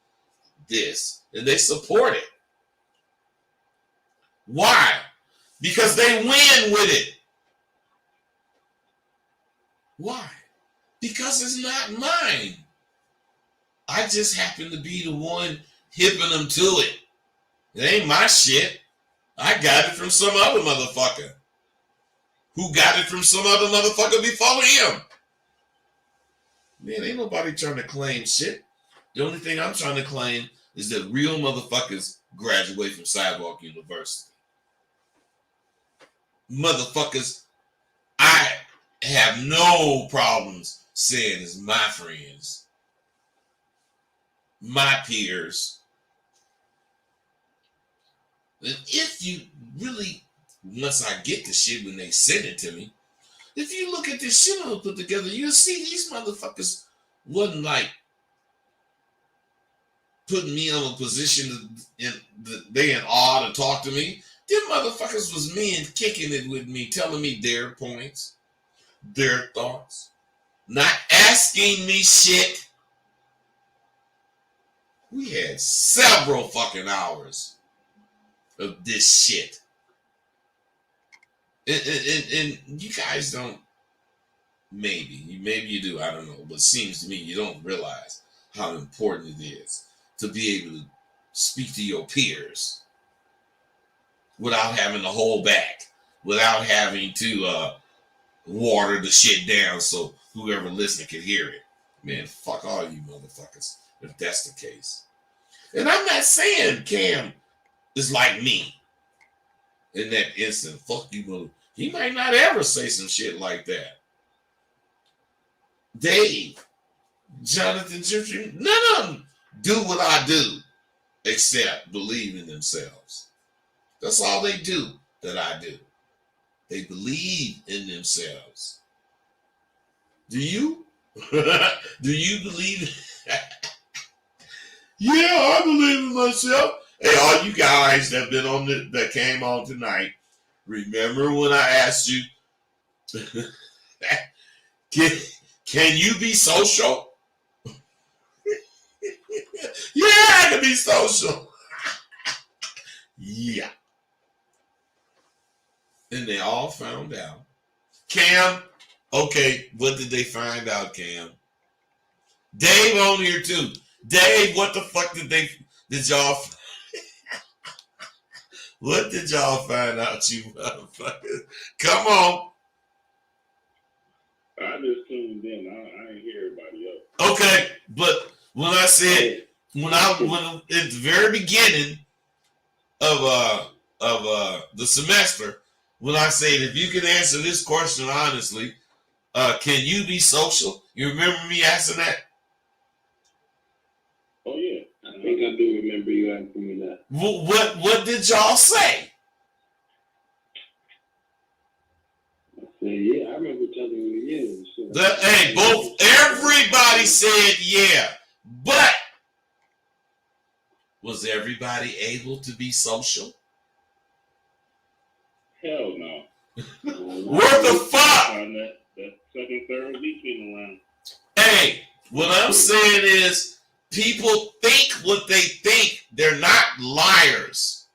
this. And they support it. Why? Because they win with it. Why? Because it's not mine. I just happen to be the one hipping them to it. It ain't my shit. I got it from some other motherfucker. Who got it from some other motherfucker before him. Man, ain't nobody trying to claim shit. The only thing I'm trying to claim is that real motherfuckers graduate from Sidewalk University. Motherfuckers I have no problems saying is my friends, my peers. And if you really, once I get the shit when they send it to me, if you look at this shit I put together, you'll see these motherfuckers wasn't like putting me in a position they in awe to talk to me. Them motherfuckers was men kicking it with me, telling me their points, their thoughts, not asking me shit. We had several fucking hours of this shit. And you guys don't, maybe you do, I don't know, but it seems to me you don't realize how important it is to be able to speak to your peers without having to hold back, without having to water the shit down so whoever listening can hear it. Man, fuck all you motherfuckers if that's the case. And I'm not saying Cam is like me in that instant. Fuck you, mother. He might not ever say some shit like that. Dave, Jonathan Gentry, none of them do what I do except believe in themselves. That's all they do that I do. They believe in themselves. Do you? Do you believe? Yeah, I believe in myself. Hey, all you guys that been on that came on tonight, remember when I asked you, can you be social? Yeah, I can be social. Yeah. And they all found out. Cam, okay, what did they find out, Cam? Dave on here too. Dave, what the fuck did y'all what did y'all find out, you motherfuckers? Come on. I just tuned in. I ain't hear everybody else. Okay, but when I said when at the very beginning of the semester, when I said if you can answer this question honestly, can you be social? You remember me asking that? Oh yeah. I think I do remember you asking me that. What did y'all say? I said, yeah, I remember telling you, yeah. Hey, everybody said yeah, but was everybody able to be social? Hell no. What the fuck? That second, third week came around. Hey, what I'm saying is people think what they think. They're not liars.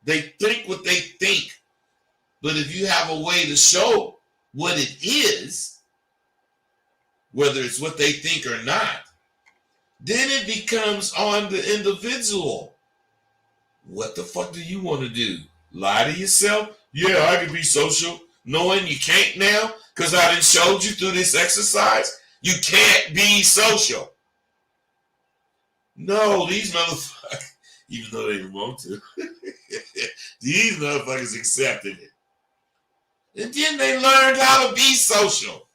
They think what they think. But if you have a way to show what it is, whether it's what they think or not, then it becomes on the individual. What the fuck do you want to do? Lie to yourself? Yeah, I can be social. Knowing you can't now because I done showed you through this exercise, you can't be social. No, these motherfuckers, even though they didn't want to, these motherfuckers accepted it. And then they learned how to be social,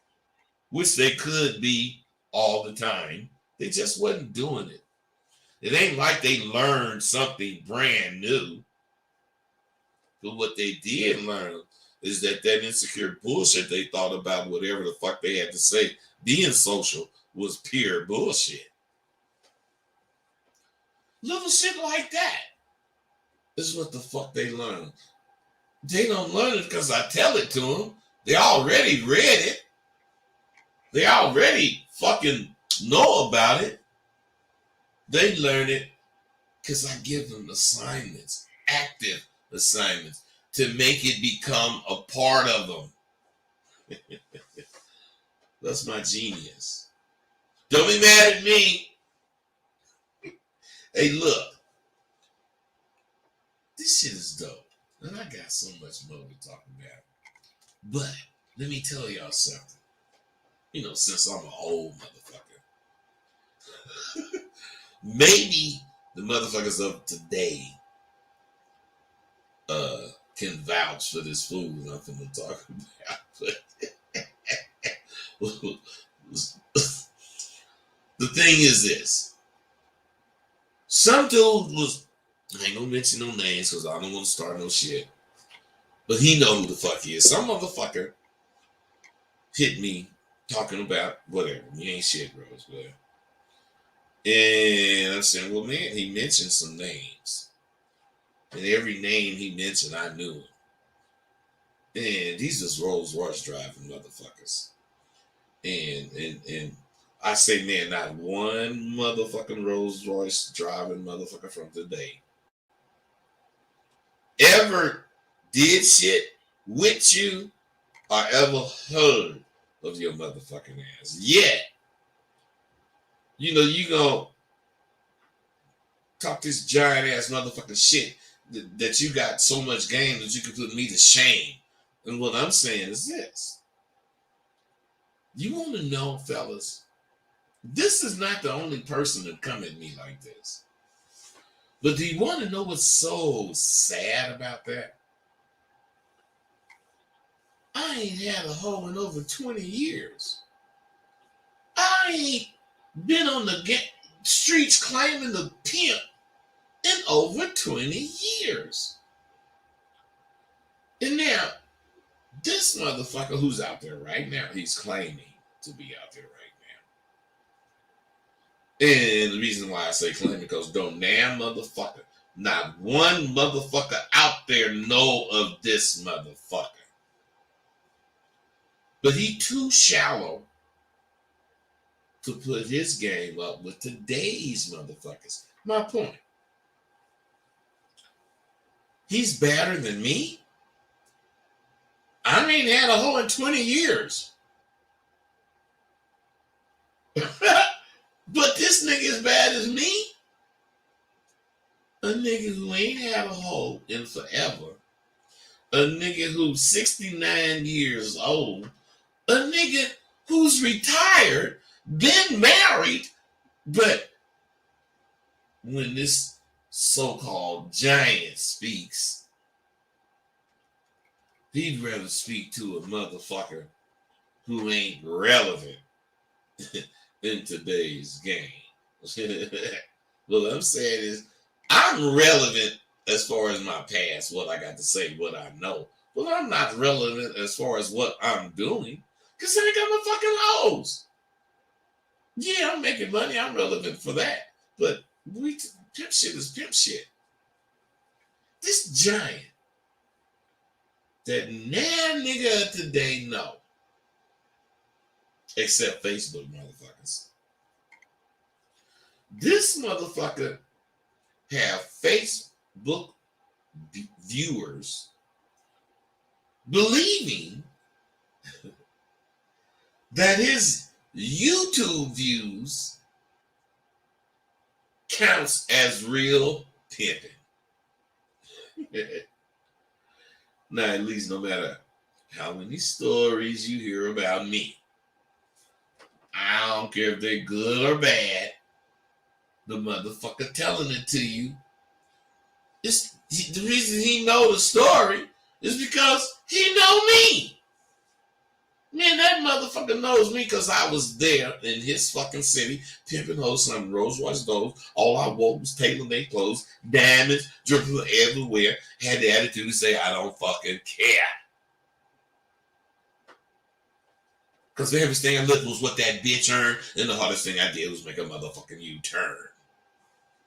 which they could be all the time. They just wasn't doing it. It ain't like they learned something brand new. But what they did learn is that insecure bullshit they thought about whatever the fuck they had to say, being social was pure bullshit. Little shit like that is what the fuck they learn. They don't learn it because I tell it to them. They already read it. They already fucking know about it. They learn it because I give them assignments, active assignments, to make it become a part of them. That's my genius. Don't be mad at me. Hey, look. This shit is dope. And I got so much more to talk about. But let me tell y'all something. You know, since I'm an old motherfucker, maybe the motherfuckers of today can vouch for this food I'm finna talk about. The thing is this. Some dude was, I ain't gonna mention no names because I don't want to start no shit. But he know who the fuck he is. Some motherfucker hit me talking about whatever. You ain't shit, bros, but. And I'm saying, well, man, he mentioned some names. And every name he mentioned, I knew him. And these just Rolls Royce driving motherfuckers. And I say, man, not one motherfucking Rolls Royce driving motherfucker from today ever did shit with you or ever heard of your motherfucking ass. Yet, you know, you gonna talk this giant ass motherfucking shit that you got so much game that you can put me to shame. And what I'm saying is this. You want to know, fellas, this is not the only person that come at me like this. But do you want to know what's so sad about that? I ain't had a hoe in over 20 years. I ain't been on the streets claiming the pimp in over 20 years. And now, this motherfucker who's out there right now, he's claiming to be out there right now. And the reason why I say claiming, because don't damn motherfucker, not one motherfucker out there know of this motherfucker. But he too shallow to put his game up with today's motherfuckers. My point. He's better than me. I ain't had a hoe in 20 years. But this nigga as bad as me. A nigga who ain't had a hoe in forever. A nigga who's 69 years old. A nigga who's retired, been married, but when this so-called giant speaks, he'd rather speak to a motherfucker who ain't relevant in today's game. What I'm saying is, I'm relevant as far as my past, what I got to say, what I know. But I'm not relevant as far as what I'm doing, because I ain't got no fucking hoes. Yeah, I'm making money. I'm relevant for that. But pimp shit is pimp shit. This giant that now nigga today know, except Facebook motherfuckers. This motherfucker have Facebook viewers believing that his YouTube views counts as real pimping. Now, at least no matter how many stories you hear about me, I don't care if they're good or bad, the motherfucker telling it to you, the reason he know the story is because he know me. Man, that motherfucker knows me because I was there in his fucking city, pimping hoes, some Rolls Royce doors. All I wore was tailor-made clothes, diamonds, dripping everywhere. Had the attitude to say, I don't fucking care. Because everything I looked was what that bitch earned, and the hardest thing I did was make a motherfucking U-turn.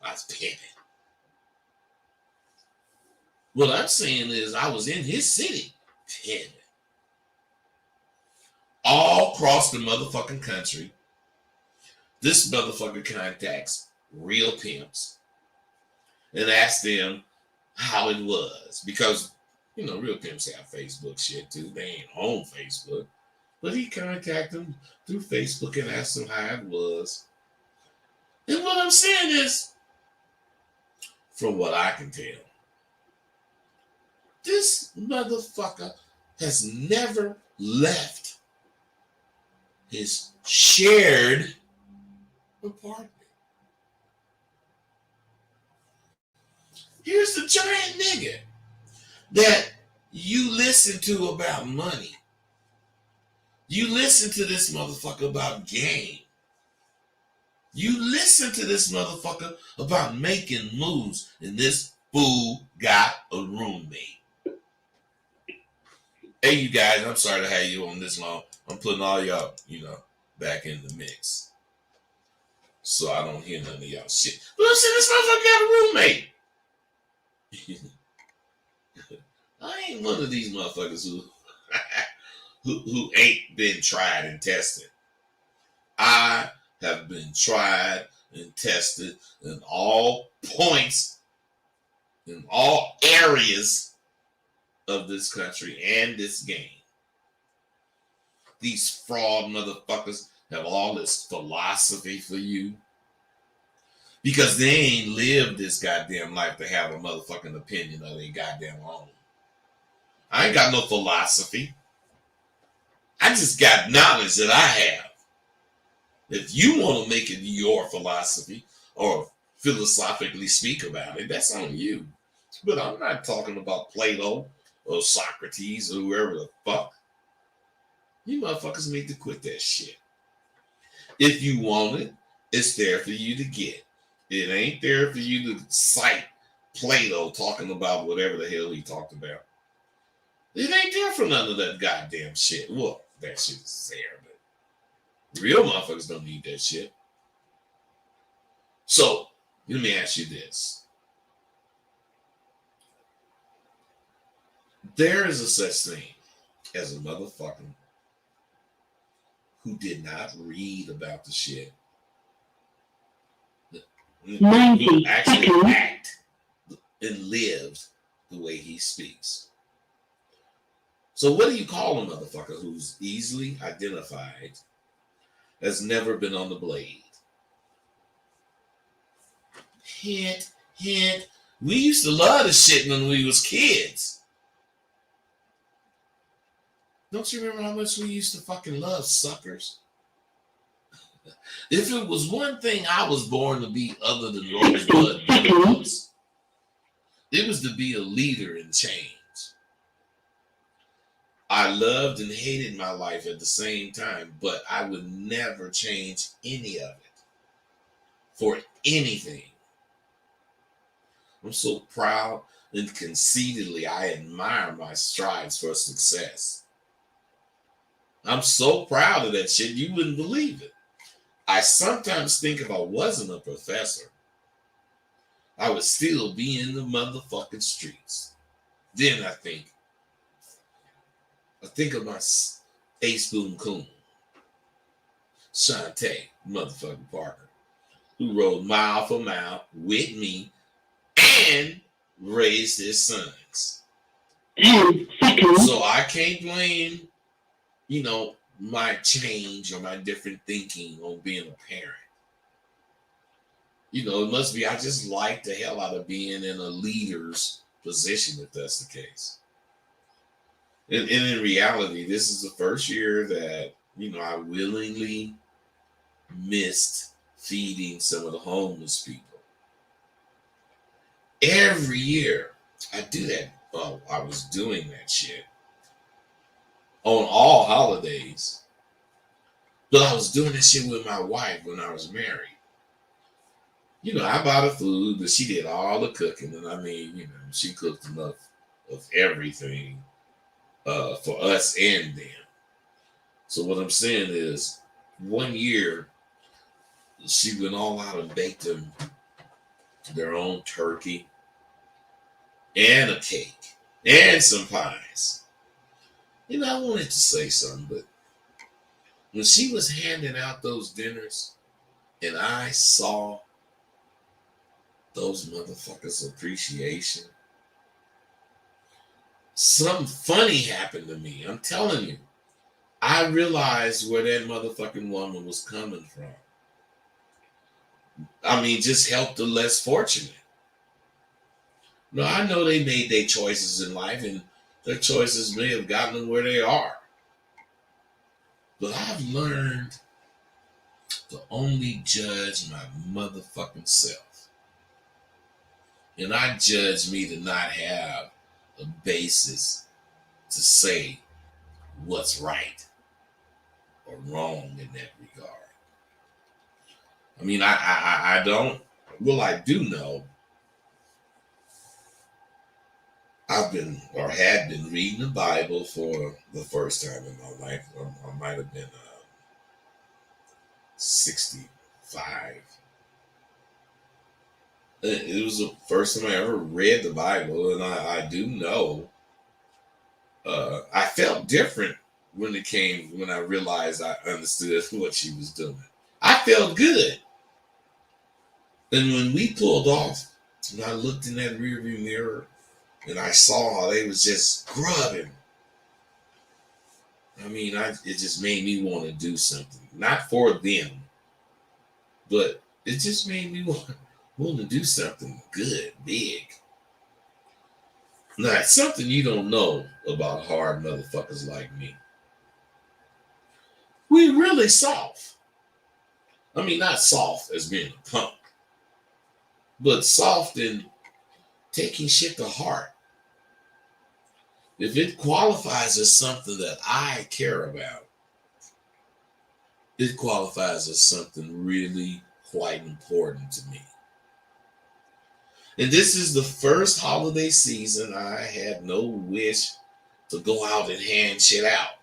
I was pimping. What I'm saying is I was in his city, pimping. All across the motherfucking country, this motherfucker contacts real pimps and asks them how it was. Because, you know, real pimps have Facebook shit too. They ain't on Facebook. But he contacted them through Facebook and asked them how it was. And what I'm saying is, from what I can tell, this motherfucker has never left his shared apartment. Here's the giant nigga that you listen to about money. You listen to this motherfucker about game. You listen to this motherfucker about making moves, and this fool got a roommate. Hey, you guys, I'm sorry to have you on this long. I'm putting all y'all, back in the mix. So I don't hear none of y'all shit. But I'm saying this motherfucker got a roommate. I ain't one of these motherfuckers who ain't been tried and tested. I have been tried and tested in all points, in all areas of this country and this game. These fraud motherfuckers have all this philosophy for you because they ain't lived this goddamn life to have a motherfucking opinion of their goddamn own. I ain't got no philosophy. I just got knowledge that I have. If you want to make it your philosophy or philosophically speak about it, that's on you. But I'm not talking about Plato or Socrates or whoever the fuck. You motherfuckers need to quit that shit. If you want it, it's there for you to get. It ain't there for you to cite Plato talking about whatever the hell he talked about. It ain't there for none of that goddamn shit. Well, that shit is there, but real motherfuckers don't need that shit. So, let me ask you this. There is a such thing as a motherfucker who did not read about the shit. 90 Who actually seconds. act and lived the way he speaks. So what do you call a motherfucker who's easily identified, has never been on the blade? Hint, hint. We used to love this shit when we was kids. Don't you remember how much we used to fucking love suckers? If it was one thing I was born to be other than Rosebud Buttercups, it was to be a leader in change. I loved and hated my life at the same time, but I would never change any of it for anything. I'm so proud and conceitedly I admire my strides for success. I'm so proud of that shit, you wouldn't believe it. I sometimes think if I wasn't a professor, I would still be in the motherfucking streets. Then I think of my Ace Boom Coon, Shantae motherfucking Parker, who rode mile for mile with me and raised his sons. 10 seconds. So I can't blame, my change or my different thinking on being a parent. It must be I just like the hell out of being in a leader's position if that's the case. And in reality, this is the first year that, I willingly missed feeding some of the homeless people. Every year I do that. Well, I was doing that shit on all holidays. But I was doing that shit with my wife when I was married. I bought her food, but she did all the cooking. And she cooked enough of everything for us and them. So what I'm saying is, one year, she went all out and baked them their own turkey and a cake and some pies. I wanted to say something, but when she was handing out those dinners and I saw those motherfuckers' appreciation, something funny happened to me. I'm telling you. I realized where that motherfucking woman was coming from. Just help the less fortunate. No, I know they made their choices in life and their choices may have gotten them where they are. But I've learned to only judge my motherfucking self. And I judge me to not have a basis to say what's right. or wrong in that regard. I mean, I don't. Well, I do know. I've been or had been reading the Bible for the first time in my life. I might have been 65. It was the first time I ever read the Bible, and I do know. I felt different when I realized I understood what she was doing. I felt good. And when we pulled off, and I looked in that rearview mirror, and I saw how they was just grubbing. I mean, it just made me want to do something. Not for them, but it just made me want to do something good, big. Now, it's something you don't know about hard motherfuckers like me. We really soft. I mean, not soft as being a punk, but soft in taking shit to heart. If it qualifies as something that I care about, it qualifies as something really quite important to me. And this is the first holiday season I had no wish to go out and hand shit out.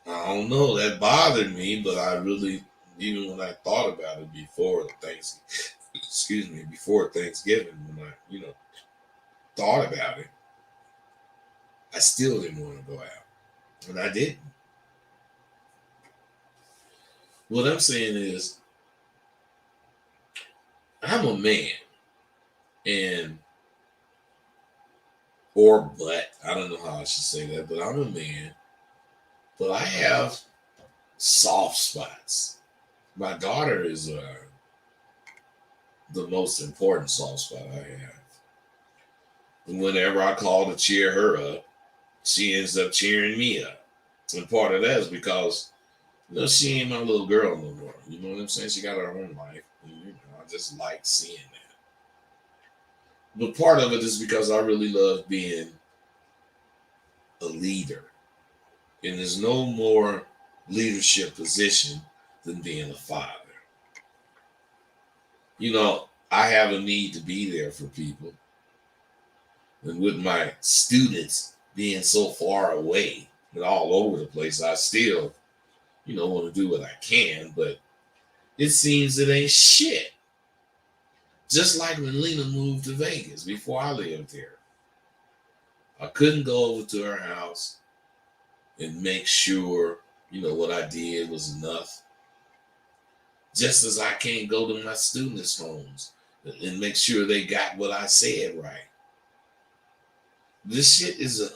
I don't know, that bothered me, but I really, even when I thought about it before Thanksgiving, when I, thought about it, I still didn't want to go out. And I didn't. What I'm saying is, I'm a man. I don't know how I should say that, but I'm a man. But I have soft spots. My daughter is the most important soft spot I have. And whenever I call to cheer her up, she ends up cheering me up. And part of that is because, she ain't my little girl no more. You know what I'm saying? She got her own life. And, I just like seeing that. But part of it is because I really love being a leader. And there's no more leadership position than being a father. I have a need to be there for people. And with my students being so far away and all over the place, I still, want to do what I can, but it seems it ain't shit. Just like when Lena moved to Vegas before I lived here. I couldn't go over to her house and make sure, what I did was enough. Just as I can't go to my students' homes and make sure they got what I said right. This shit is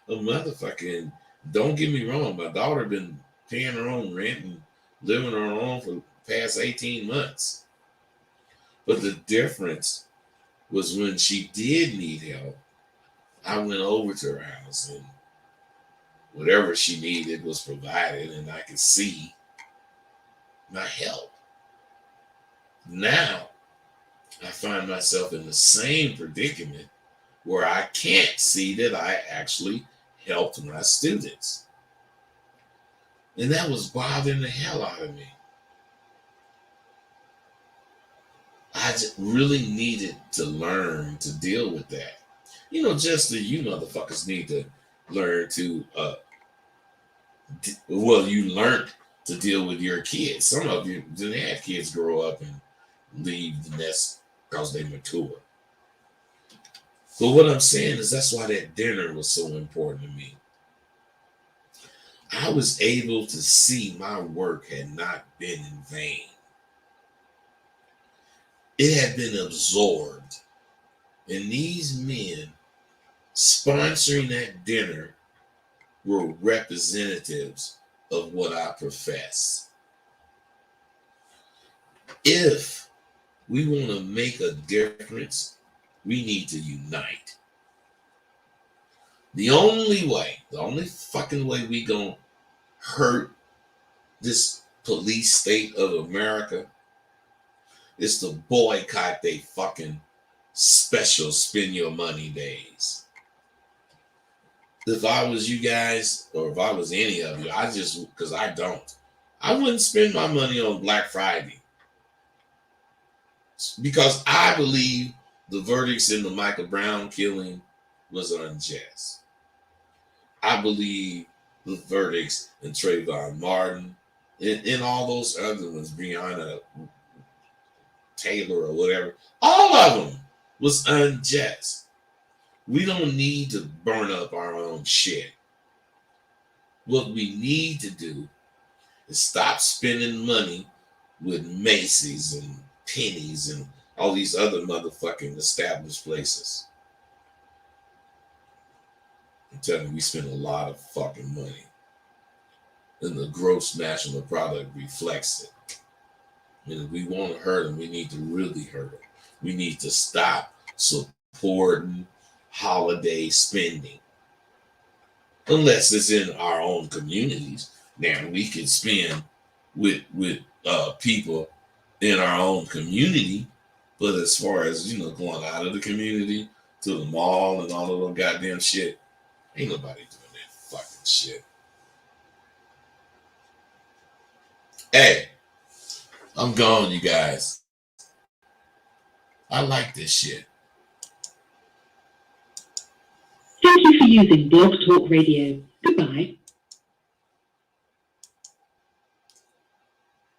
a motherfucking, don't get me wrong, my daughter been paying her own rent and living on her own for the past 18 months. But the difference was when she did need help, I went over to her house and whatever she needed was provided, and I could see my help. Now, I find myself in the same predicament where I can't see that I actually helped my students. And that was bothering the hell out of me. I just really needed to learn to deal with that. Just that you motherfuckers need to learn to, you learned to deal with your kids. Some of you didn't have kids grow up and leave the nest because they mature. But what I'm saying is that's why that dinner was so important to me. I was able to see my work had not been in vain. It had been absorbed. And these men sponsoring that dinner were representatives of what I profess. If we want to make a difference, we need to unite. The only fucking way we gonna hurt this police state of America is to boycott they fucking special spend your money days. if I was you guys, or if I was any of you, because I don't, I wouldn't spend my money on Black Friday. Because I believe the verdicts in the Michael Brown killing was unjust. I believe the verdicts in Trayvon Martin and all those other ones, Breonna Taylor or whatever, all of them was unjust. We don't need to burn up our own shit. What we need to do is stop spending money with Macy's and Pennies and all these other motherfucking established places. I'm telling you, we spend a lot of fucking money. And the gross national product reflects it. And if we want to hurt them, we need to really hurt them. We need to stop supporting holiday spending. Unless it's in our own communities. Now we can spend with people in our own community, but as far as, going out of the community to the mall and all of that goddamn shit, ain't nobody doing that fucking shit. Hey, I'm gone, you guys. I like this shit. Thank you for using Blog Talk Radio. Goodbye.